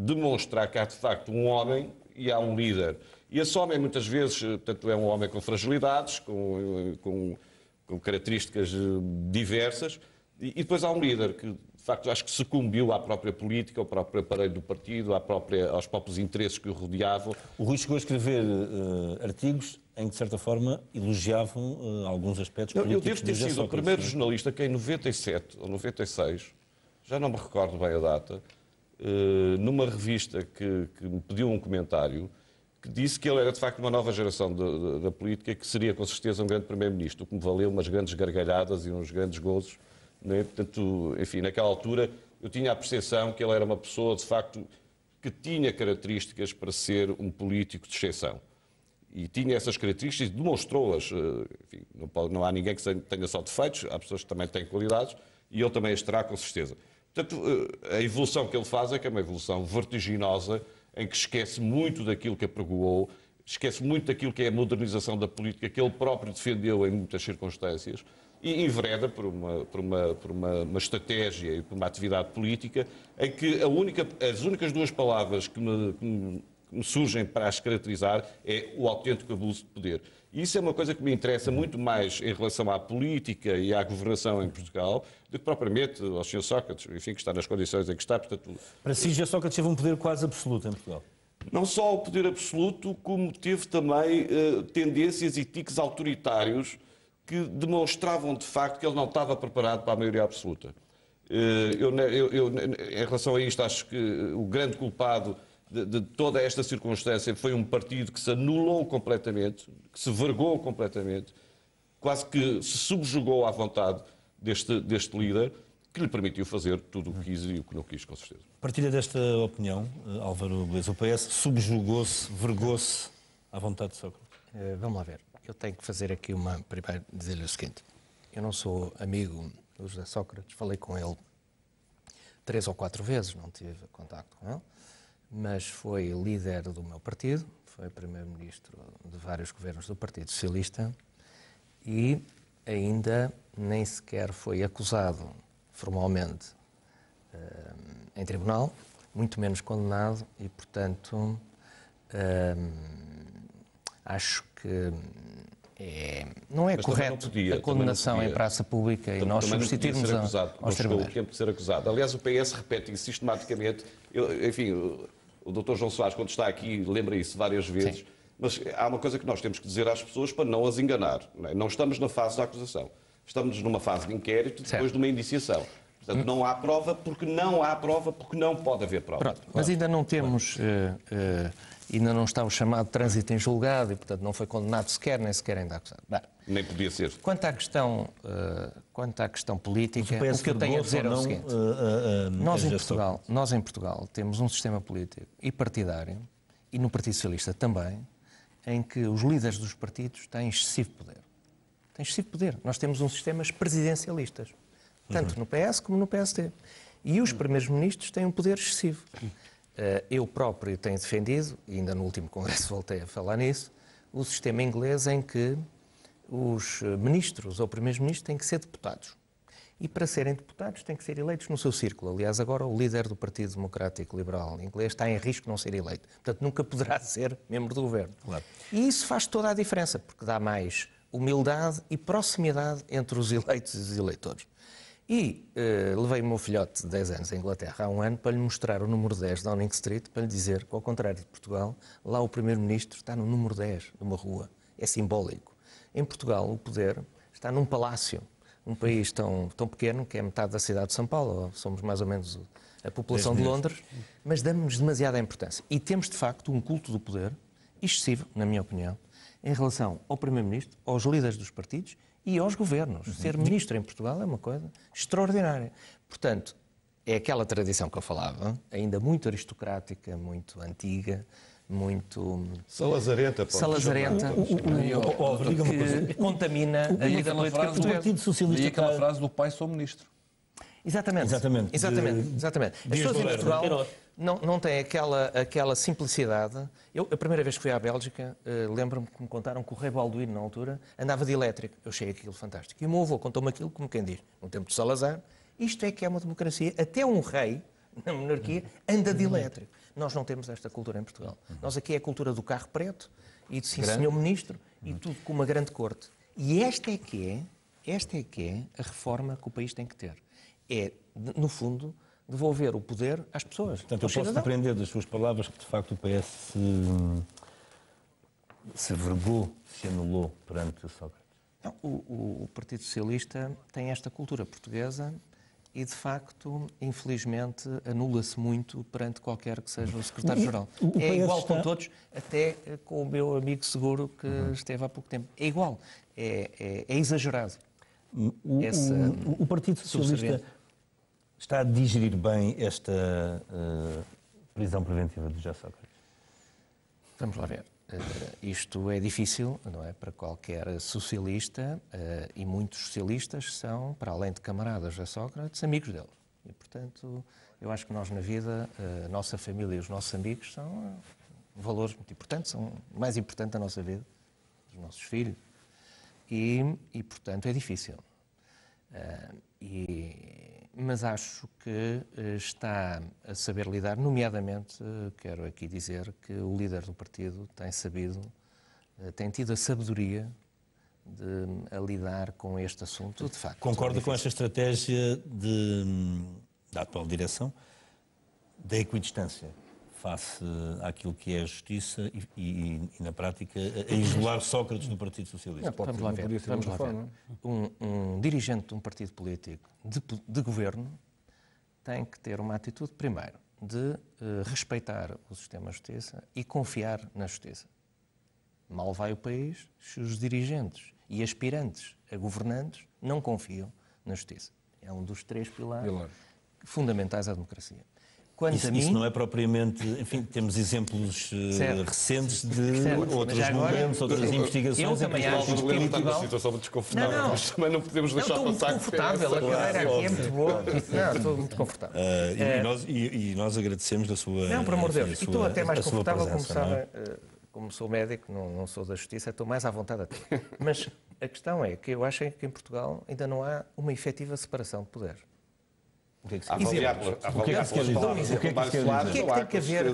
demonstrar que há, de facto, um homem e há um líder. E esse homem, muitas vezes, portanto, é um homem com fragilidades, com características diversas, e depois há um líder que, de facto, acho que sucumbiu à própria política, ao próprio aparelho do partido, aos próprios interesses que o rodeavam. O Rui chegou a escrever artigos em que, de certa forma, elogiavam alguns aspectos políticos. Eu devo ter sido o primeiro jornalista que, em 97 ou 96, já não me recordo bem a data, numa revista que me pediu um comentário, que disse que ele era, de facto, uma nova geração da política, que seria, com certeza, um grande primeiro-ministro, o que me valeu umas grandes gargalhadas e uns grandes gozos. Né? Portanto, enfim, naquela altura, eu tinha a percepção que ele era uma pessoa, de facto, que tinha características para ser um político de exceção. E tinha essas características e demonstrou-as. Enfim, não há ninguém que tenha só defeitos, há pessoas que também têm qualidades, e ele também as terá, com certeza. Portanto, a evolução que ele faz é que é uma evolução vertiginosa, em que esquece muito daquilo que apregoou, esquece muito daquilo que é a modernização da política, que ele próprio defendeu em muitas circunstâncias, e envereda por uma estratégia e por uma atividade política em que as únicas duas palavras que me surgem para as caracterizar é o autêntico abuso de poder. E isso é uma coisa que me interessa muito mais em relação à política e à governação em Portugal do que propriamente ao Sr. Sócrates, enfim, que está nas condições em que está. Portanto, para si, José Sócrates teve um poder quase absoluto em Portugal. Não só o poder absoluto, como teve também tendências e tiques autoritários que demonstravam de facto que ele não estava preparado para a maioria absoluta. Em relação a isto, acho que o grande culpado de toda esta circunstância foi um partido que se anulou completamente, que se vergou completamente, quase que se subjugou à vontade deste líder, que lhe permitiu fazer tudo o que quis e o que não quis, com certeza. Partilha desta opinião, Álvaro Beleza. O PS subjugou-se, vergou-se à vontade de Sócrates? Vamos lá ver. Eu tenho que fazer aqui primeiro dizer-lhe o seguinte. Eu não sou amigo do José Sócrates, falei com ele 3 ou 4 vezes, não tive contacto com ele, mas foi líder do meu partido, foi primeiro-ministro de vários governos do Partido Socialista e ainda nem sequer foi acusado formalmente em tribunal, muito menos condenado e, portanto, acho que não é correto a condenação em praça pública e nós substituirmos aos tribunais. Não chegou o tempo de ser acusado. Aliás, o PS repete isso sistematicamente. Enfim, o Dr. João Soares, quando está aqui, lembra isso várias vezes. Sim. Mas há uma coisa que nós temos que dizer às pessoas para não as enganar. Não estamos na fase da acusação. Estamos numa fase de inquérito depois de uma indiciação. Portanto, não há prova porque não pode haver prova. Pronto, mas ainda não temos... ainda não está o chamado trânsito em julgado e, portanto, não foi condenado sequer, nem sequer ainda acusado. Bem, nem podia ser. Quanto à questão política, o que eu tenho a dizer é o seguinte. Nós em Portugal temos um sistema político e partidário, e no Partido Socialista também, em que os líderes dos partidos têm excessivo poder. Têm excessivo poder. Nós temos um sistema presidencialistas, tanto no PS como no PSD. E os primeiros-ministros têm um poder excessivo. Eu próprio tenho defendido, e ainda no último congresso voltei a falar nisso, o sistema inglês em que os ministros ou primeiros-ministros têm que ser deputados. E para serem deputados têm que ser eleitos no seu círculo. Aliás, agora o líder do Partido Democrático Liberal inglês está em risco de não ser eleito. Portanto, nunca poderá ser membro do governo. Claro. E isso faz toda a diferença, porque dá mais humildade e proximidade entre os eleitos e os eleitores. E levei o meu filhote de 10 anos à Inglaterra há um ano para lhe mostrar o número 10 de Downing Street, para lhe dizer que, ao contrário de Portugal, lá o primeiro-ministro está no número 10 de uma rua. É simbólico. Em Portugal, o poder está num palácio. Um país tão pequeno, que é metade da cidade de São Paulo, somos mais ou menos a população de Londres, mas damos-nos demasiada importância. E temos, de facto, um culto do poder excessivo, na minha opinião, em relação ao primeiro-ministro, aos líderes dos partidos e aos governos. Ser ministro em Portugal é uma coisa extraordinária. Portanto, é aquela tradição que eu falava, ainda muito aristocrática, muito antiga, muito... Salazarenta. Que contamina a vida política portuguesa. E aquela frase do pai sou ministro. Exatamente. As pessoas em Portugal não têm aquela simplicidade. Eu, a primeira vez que fui à Bélgica, lembro-me que me contaram que o rei Balduíno, na altura, andava de elétrico. Eu achei aquilo fantástico. E o meu avô contou-me aquilo, como quem diz, no tempo de Salazar, isto é que é uma democracia. Até um rei, na monarquia, anda de elétrico. Nós não temos esta cultura em Portugal. Nós aqui é a cultura do carro preto e de sim, senhor ministro, e tudo com uma grande corte. E esta é que é a reforma que o país tem que ter. É, no fundo, devolver o poder às pessoas. Portanto, eu posso compreender das suas palavras que, de facto, o PS se vergou, se anulou perante o Sócrates. Não, o Partido Socialista tem esta cultura portuguesa e, de facto, infelizmente, anula-se muito perante qualquer que seja o secretário-geral. É igual com todos, até com o meu amigo seguro que esteve há pouco tempo. É igual. É exagerado. O Partido Socialista está a digerir bem esta prisão preventiva de José Sócrates? Vamos lá ver. Isto é difícil, não é, para qualquer socialista, e muitos socialistas são, para além de camaradas de Sócrates, amigos dele. E, portanto, eu acho que nós na vida, a nossa família e os nossos amigos são valores muito importantes, são o mais importante da nossa vida, dos nossos filhos. E portanto, é difícil. Mas acho que está a saber lidar, nomeadamente, quero aqui dizer que o líder do partido tem tido a sabedoria de lidar com este assunto, de facto. Concorda com esta estratégia da atual direção da equidistância face àquilo que é a justiça e na prática, a isolar Sócrates do Partido Socialista? Vamos lá ver. Um dirigente de um partido político de governo tem que ter uma atitude, primeiro, de respeitar o sistema de justiça e confiar na justiça. Mal vai o país se os dirigentes e aspirantes a governantes não confiam na justiça. É um dos 3 pilares fundamentais à democracia. Isso não é propriamente... Enfim, temos exemplos recentes de outros momentos, outras investigações... Eu também acho que em Portugal... uma situação muito desconfortável, mas também não podemos deixar passar... Estou muito confortável, a cadeira aqui é muito boa. Não, estou muito confortável. E nós agradecemos da sua... Não, por amor de Deus. E estou até mais confortável, como sabe, como sou médico, não sou da justiça, estou mais à vontade até. Mas a questão é que eu acho que em Portugal ainda não há uma efetiva separação de poderes. O que é que se quer dizer? O que é que tem que haver?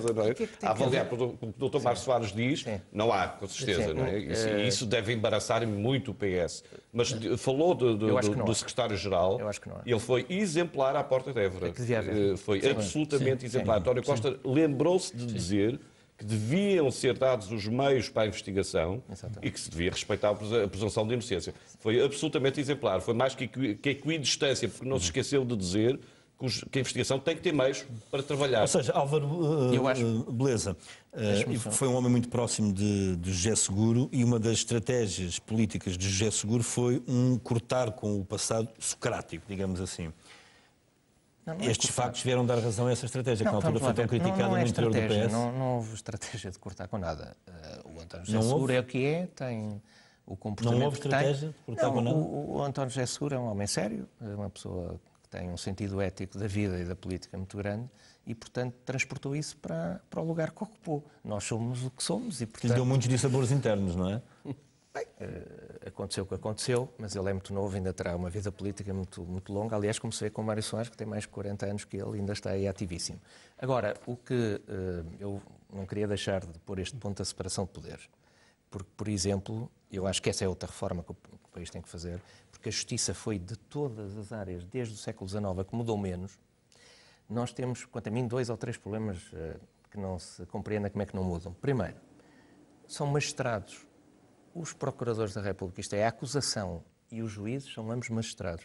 A avaliar pelo que o Dr. Mário Soares diz, não há, com certeza. Não é? Isso deve embaraçar muito o PS. Mas falou do secretário-geral, ele foi exemplar à porta de Évora. Foi absolutamente exemplar. António Costa lembrou-se de dizer que deviam ser dados os meios para a investigação e que se devia respeitar a presunção de inocência. Foi absolutamente exemplar. Foi mais que equidistância, porque não se esqueceu de dizer que a investigação tem que ter meios para trabalhar. Ou seja, Álvaro Beleza foi um homem muito próximo de José Seguro e uma das estratégias políticas de José Seguro foi cortar com o passado socrático, digamos assim. Estes factos vieram dar razão a essa estratégia, que na altura foi tão criticada no interior do PS. Não houve estratégia de cortar com nada. O António José Seguro é o que é, tem o comportamento. Não houve estratégia de cortar com nada? O António José Seguro é um homem sério, uma pessoa que tem um sentido ético da vida e da política muito grande e, portanto, transportou isso para o lugar que ocupou. Nós somos o que somos e, portanto... Lhe deu muitos dissabores internos, não é? Bem, aconteceu o que aconteceu, mas ele é muito novo, ainda terá uma vida política muito, muito longa. Aliás, comecei com o Mário Soares, que tem mais de 40 anos que ele, ainda está aí ativíssimo. Agora, o que eu não queria deixar de pôr este ponto da separação de poderes, porque, por exemplo, eu acho que essa é outra reforma que o país tem que fazer, porque a justiça foi de todas as áreas, desde o século XIX, a que mudou menos. Nós temos, quanto a mim, 2 ou 3 problemas que não se compreenda como é que não mudam. Primeiro, são magistrados. Os procuradores da República, isto é, a acusação e os juízes são ambos magistrados.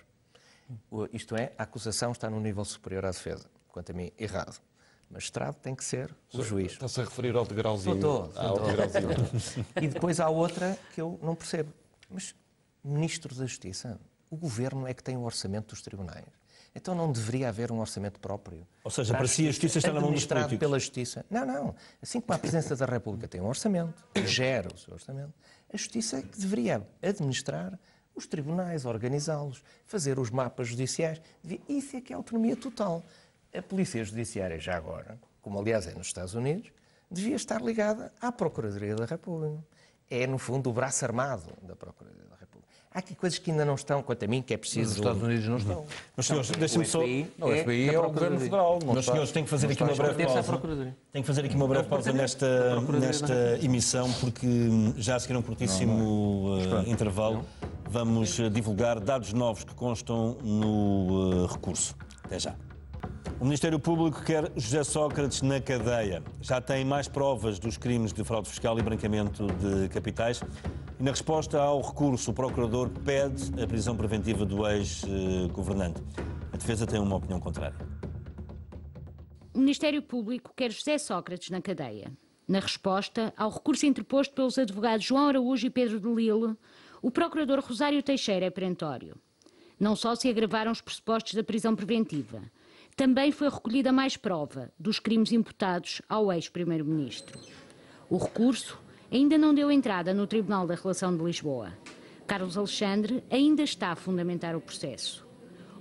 Isto é, a acusação está num nível superior à defesa. Quanto a mim, errado. Magistrado tem que ser o juiz. Está-se a referir ao degrauzinho. Estou. E depois há outra que eu não percebo. Mas, Ministro da Justiça, o Governo é que tem o orçamento dos tribunais. Então não deveria haver um orçamento próprio. Ou seja, para si a justiça está na mão dos políticos. Pela justiça. Não. Assim como a Presidência da República tem um orçamento, gera o seu orçamento, a justiça é que deveria administrar os tribunais, organizá-los, fazer os mapas judiciais. Isso é que é autonomia total. A Polícia Judiciária, já agora, como aliás é nos Estados Unidos, devia estar ligada à Procuradoria da República. É, no fundo, o braço armado da Procuradoria da República. Há aqui coisas que ainda não estão, quanto a mim, que é preciso... Nos Estados Unidos não estão. Mas, senhores, deixem-me só... O FBI é o Governo Federal. Mas, senhores, tenho que fazer aqui uma breve pausa. Tenho que fazer aqui uma breve pausa nesta emissão, porque já a seguir um curtíssimo intervalo vamos divulgar dados novos que constam no recurso. Até já. O Ministério Público quer José Sócrates na cadeia. Já tem mais provas dos crimes de fraude fiscal e branqueamento de capitais. E na resposta ao recurso, o Procurador pede a prisão preventiva do ex-governante. A defesa tem uma opinião contrária. O Ministério Público quer José Sócrates na cadeia. Na resposta ao recurso interposto pelos advogados João Araújo e Pedro de Lille, o Procurador Rosário Teixeira é perentório. Não só se agravaram os pressupostos da prisão preventiva, também foi recolhida mais prova dos crimes imputados ao ex-primeiro-ministro. O recurso ainda não deu entrada no Tribunal da Relação de Lisboa. Carlos Alexandre ainda está a fundamentar o processo.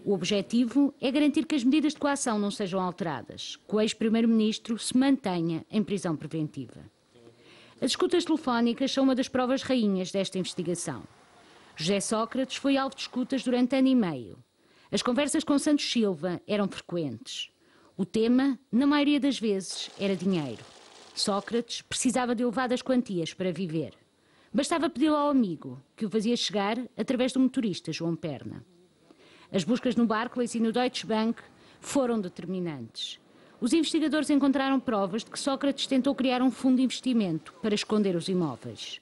O objetivo é garantir que as medidas de coação não sejam alteradas, que o ex-primeiro-ministro se mantenha em prisão preventiva. As escutas telefónicas são uma das provas rainhas desta investigação. José Sócrates foi alvo de escutas durante ano e meio. As conversas com Santos Silva eram frequentes. O tema, na maioria das vezes, era dinheiro. Sócrates precisava de elevadas quantias para viver. Bastava pedi-lo ao amigo, que o fazia chegar através do motorista João Perna. As buscas no Barclays e no Deutsche Bank foram determinantes. Os investigadores encontraram provas de que Sócrates tentou criar um fundo de investimento para esconder os imóveis.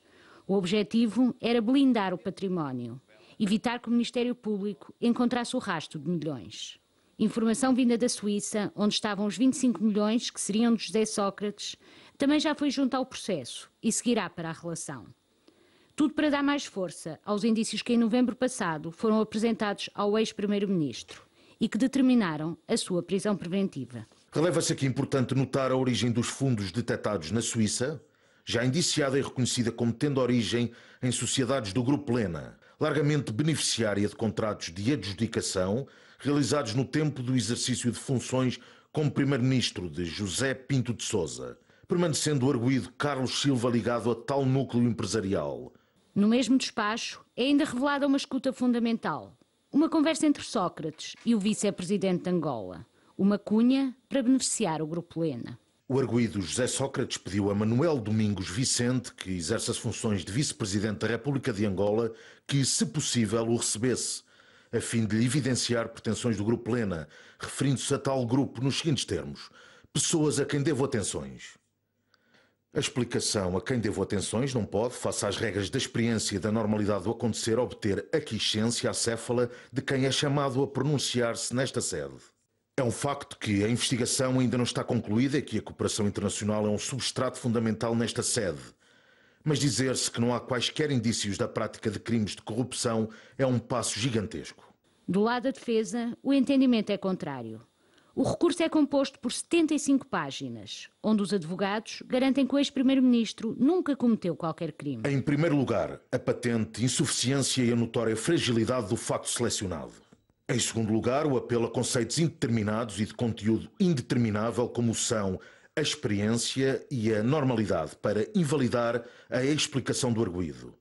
O objetivo era blindar o património, evitar que o Ministério Público encontrasse o rastro de milhões. Informação vinda da Suíça, onde estavam os 25 milhões que seriam de José Sócrates, também já foi junto ao processo e seguirá para a relação. Tudo para dar mais força aos indícios que em novembro passado foram apresentados ao ex-primeiro-ministro e que determinaram a sua prisão preventiva. Releva-se aqui importante notar a origem dos fundos detectados na Suíça, já indiciada e reconhecida como tendo origem em sociedades do Grupo Lena, largamente beneficiária de contratos de adjudicação realizados no tempo do exercício de funções como primeiro-ministro de José Pinto de Sousa, permanecendo o arguido Carlos Silva ligado a tal núcleo empresarial. No mesmo despacho, é ainda revelada uma escuta fundamental, uma conversa entre Sócrates e o vice-presidente de Angola, uma cunha para beneficiar o Grupo Lena. O arguido José Sócrates pediu a Manuel Domingos Vicente, que exerce as funções de vice-presidente da República de Angola, que, se possível, o recebesse, a fim de lhe evidenciar pretensões do Grupo Lena, referindo-se a tal grupo nos seguintes termos: pessoas a quem devo atenções. A explicação a quem devo atenções não pode, face às regras da experiência e da normalidade do acontecer, obter a quiescência acéfala de quem é chamado a pronunciar-se nesta sede. É um facto que a investigação ainda não está concluída e que a cooperação internacional é um substrato fundamental nesta sede. Mas dizer-se que não há quaisquer indícios da prática de crimes de corrupção é um passo gigantesco. Do lado da defesa, o entendimento é contrário. O recurso é composto por 75 páginas, onde os advogados garantem que o ex-primeiro-ministro nunca cometeu qualquer crime. Em primeiro lugar, a patente insuficiência e a notória fragilidade do facto selecionado. Em segundo lugar, o apelo a conceitos indeterminados e de conteúdo indeterminável, como são a experiência e a normalidade, para invalidar a explicação do arguido.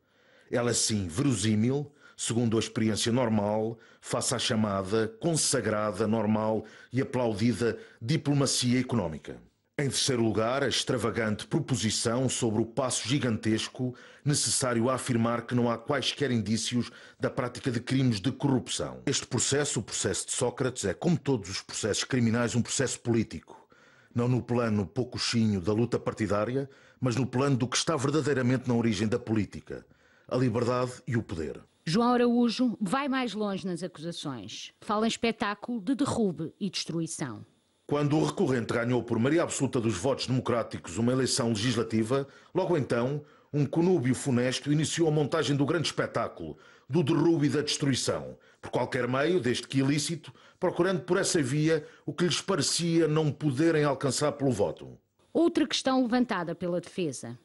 Ela, sim, verossímil, segundo a experiência normal, face à chamada, consagrada, normal e aplaudida diplomacia económica. Em terceiro lugar, a extravagante proposição sobre o passo gigantesco necessário a afirmar que não há quaisquer indícios da prática de crimes de corrupção. Este processo, o processo de Sócrates, é, como todos os processos criminais, um processo político. Não no plano poucochinho da luta partidária, mas no plano do que está verdadeiramente na origem da política: a liberdade e o poder. João Araújo vai mais longe nas acusações. Fala em espetáculo de derrube e destruição. Quando o recorrente ganhou por maioria absoluta dos votos democráticos uma eleição legislativa, logo então, um conúbio funesto iniciou a montagem do grande espetáculo, do derrube e da destruição, por qualquer meio, desde que ilícito, procurando por essa via o que lhes parecia não poderem alcançar pelo voto. Outra questão levantada pela defesa.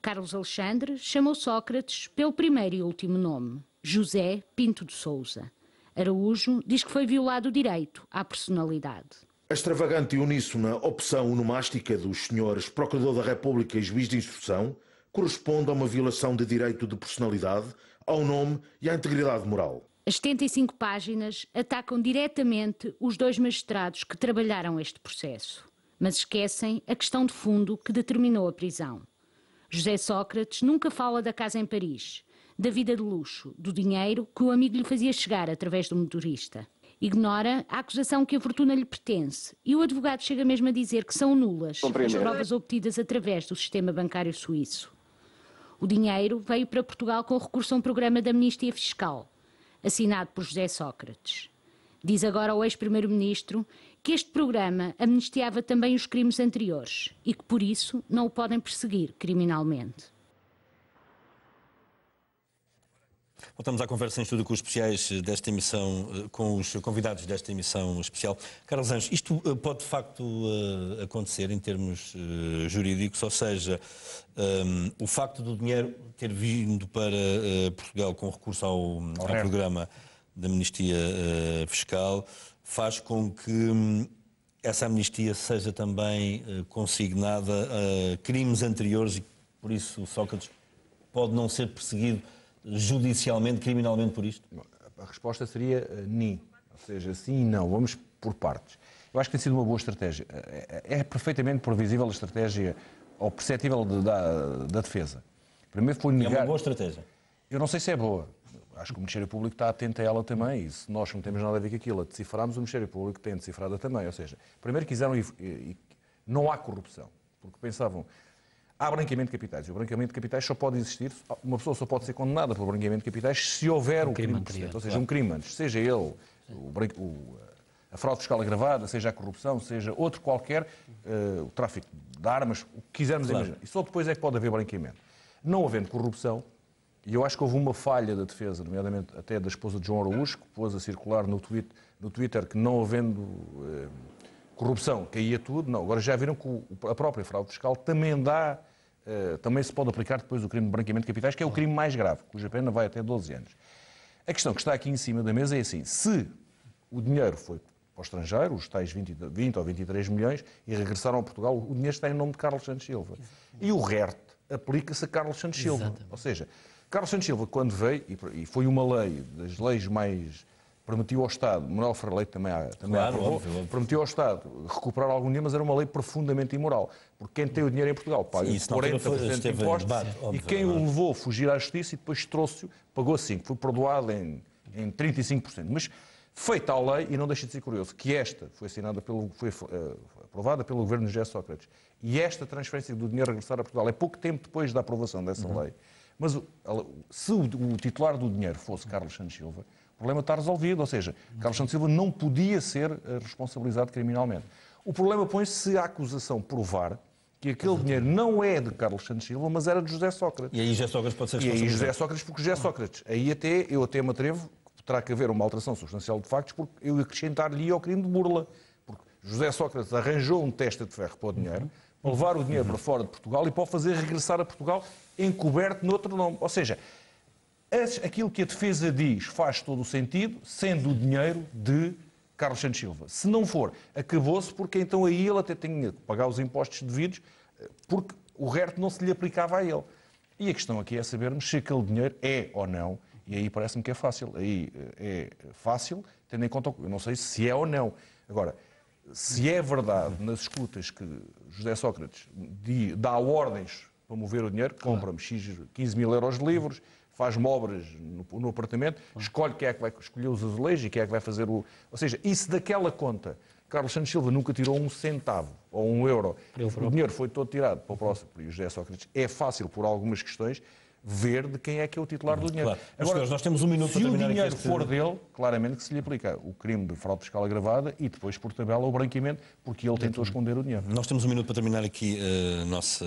Carlos Alexandre chamou Sócrates pelo primeiro e último nome, José Pinto de Sousa. Araújo diz que foi violado o direito à personalidade. A extravagante e uníssona opção onomástica dos senhores Procurador da República e Juiz de Instrução corresponde a uma violação de direito de personalidade, ao nome e à integridade moral. As 75 páginas atacam diretamente os dois magistrados que trabalharam este processo, mas esquecem a questão de fundo que determinou a prisão. José Sócrates nunca fala da casa em Paris, da vida de luxo, do dinheiro que o amigo lhe fazia chegar através do motorista. Ignora a acusação que a fortuna lhe pertence e o advogado chega mesmo a dizer que são nulas as provas obtidas através do sistema bancário suíço. O dinheiro veio para Portugal com recurso a um programa de amnistia fiscal, assinado por José Sócrates. Diz agora ao ex-primeiro-ministro que este programa amnistiava também os crimes anteriores e que, por isso, não o podem perseguir criminalmente. Voltamos à conversa em estúdio com os especiais desta emissão, com os convidados desta emissão especial. Carlos Anjos, isto pode de facto acontecer em termos jurídicos, ou seja, o facto do dinheiro ter vindo para Portugal com recurso ao programa de amnistia fiscal faz com que essa amnistia seja também consignada a crimes anteriores e por isso Sócrates pode não ser perseguido judicialmente, criminalmente por isto? A resposta seria ni, ou seja, sim e não, vamos por partes. Eu acho que tem sido uma boa estratégia. É perfeitamente previsível a estratégia, ou perceptível da defesa. Primeiro foi negar... É uma boa estratégia? Eu não sei se é boa. acho que o Ministério Público está atento a ela também, e se nós não temos nada a ver com aquilo, a decifrarmos, o Ministério Público tem decifrada também. Ou seja, primeiro quiseram, não há corrupção, porque pensavam, há branqueamento de capitais, e o branqueamento de capitais só pode existir, uma pessoa só pode ser condenada por branqueamento de capitais se houver o crime precedente, ou seja, um crime antes, seja ele a fraude fiscal agravada, seja a corrupção, seja outro qualquer, o tráfico de armas, o que quisermos imaginar. E só depois é que pode haver branqueamento. Não havendo corrupção, e eu acho que houve uma falha da defesa, nomeadamente até da esposa de João Araújo, que pôs a circular no Twitter que não havendo corrupção caía tudo. Não, agora já viram que a própria fraude fiscal também também se pode aplicar depois o crime de branqueamento de capitais, que é o crime mais grave, cuja pena vai até 12 anos. A questão que está aqui em cima da mesa é assim, se o dinheiro foi para o estrangeiro, os tais 20 ou 23 milhões, e regressaram a Portugal, o dinheiro está em nome de Carlos Santos Silva. E o RERT aplica-se a Carlos Santos Silva. Exatamente. Ou seja, Carlos Santos Silva, quando veio, e foi uma lei das leis mais... permitiu ao Estado, Manuel Ferreira Leite também aprovou, óbvio. Permitiu ao Estado recuperar algum dinheiro, mas era uma lei profundamente imoral. Porque quem tem o dinheiro em Portugal paga 40% de impostos, e quem o levou a fugir à justiça e depois trouxe-o, pagou 5%. Foi perdoado em 35%. Mas feita a lei, e não deixa de ser curioso, que esta foi aprovada pelo governo de José Sócrates, e esta transferência do dinheiro a regressar a Portugal é pouco tempo depois da aprovação dessa lei. Mas se o titular do dinheiro fosse Carlos Santos Silva, o problema está resolvido, ou seja, Carlos Santos Silva não podia ser responsabilizado criminalmente. O problema põe-se se a acusação provar que aquele dinheiro não é de Carlos Santos Silva, mas era de José Sócrates. E aí José Sócrates pode ser responsabilizado. E aí José Sócrates, porque José Sócrates, aí eu até me atrevo, terá que haver uma alteração substancial de factos, porque eu acrescentar-lhe ao crime de burla. Porque José Sócrates arranjou um testa de ferro para o dinheiro, para levar o dinheiro para fora de Portugal e para o fazer regressar a Portugal encoberto noutro nome. Ou seja, aquilo que a defesa diz faz todo o sentido, sendo o dinheiro de Carlos Santos Silva. Se não for, acabou-se, porque então aí ele até tinha que pagar os impostos devidos, porque o RERT não se lhe aplicava a ele. E a questão aqui é sabermos se aquele dinheiro é ou não, e aí parece-me que é fácil. Aí é fácil, tendo em conta, eu não sei se é ou não. Agora, se é verdade nas escutas que José Sócrates dá ordens para mover o dinheiro, compra-me 15 mil euros de livros, faz-me obras no apartamento, escolhe quem é que vai escolher os azulejos e quem é que vai fazer o... Ou seja, e se daquela conta Carlos Santos Silva nunca tirou um centavo ou um euro, o dinheiro foi todo tirado para o próximo, para o José Sócrates, é fácil, por algumas questões, ver de quem é que é o titular do dinheiro. Claro. Agora, senhores, nós temos um minuto para terminar. Se o dinheiro for dele, claramente que se lhe aplica o crime de fraude fiscal agravada e depois, por tabela, o branqueamento, porque ele tentou esconder o dinheiro. Nós temos um minuto para terminar aqui a nossa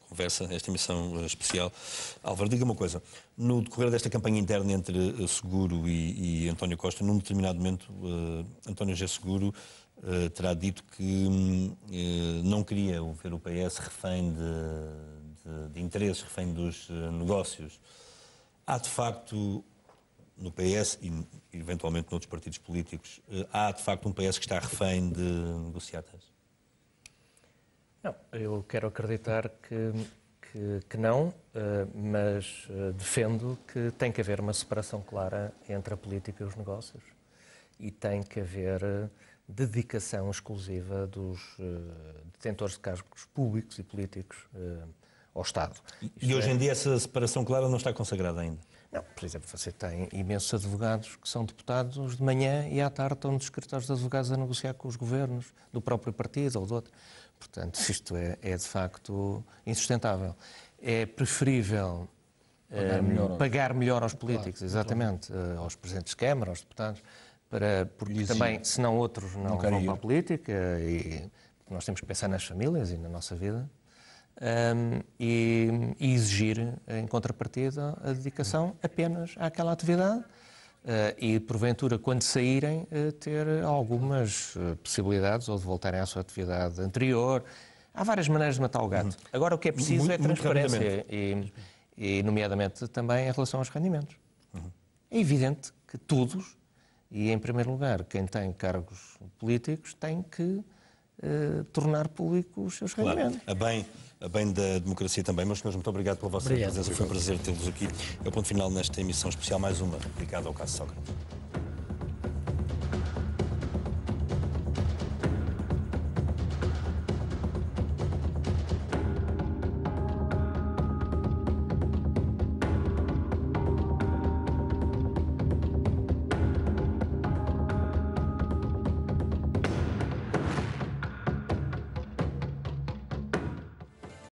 conversa, esta emissão especial. Álvaro, diga uma coisa. No decorrer desta campanha interna entre Seguro e António Costa, num determinado momento, António José Seguro terá dito que não queria ver o PS refém de interesses, refém dos negócios. Há, de facto, no PS e eventualmente noutros partidos políticos, há, de facto, um PS que está refém de negociatas? Não, eu quero acreditar que não, mas defendo que tem que haver uma separação clara entre a política e os negócios e tem que haver dedicação exclusiva dos detentores de cargos públicos e políticos ao Estado. E hoje em dia essa separação clara não está consagrada ainda? Não, por exemplo, você tem imensos advogados que são deputados de manhã e à tarde estão nos escritórios de advogados a negociar com os governos do próprio partido ou do outro. Portanto, isto é de facto insustentável. É preferível pagar melhor aos políticos, claro, exatamente, aos presidentes de Câmara, aos deputados, porque também, senão outros não vão para a política, e nós temos que pensar nas famílias e na nossa vida. E exigir, em contrapartida, a dedicação apenas àquela atividade e, porventura, quando saírem, ter algumas possibilidades ou de voltarem à sua atividade anterior. Há várias maneiras de matar o gato. Agora, o que é preciso é transparência e, nomeadamente, também em relação aos rendimentos. É evidente que todos, e em primeiro lugar, quem tem cargos políticos, tem que tornar públicos os seus rendimentos. Claro, a bem da democracia também. Meus senhores, muito obrigado pela vossa presença. Foi um prazer tê-los aqui. É o ponto final nesta emissão especial, mais uma, dedicada ao caso Sócrates.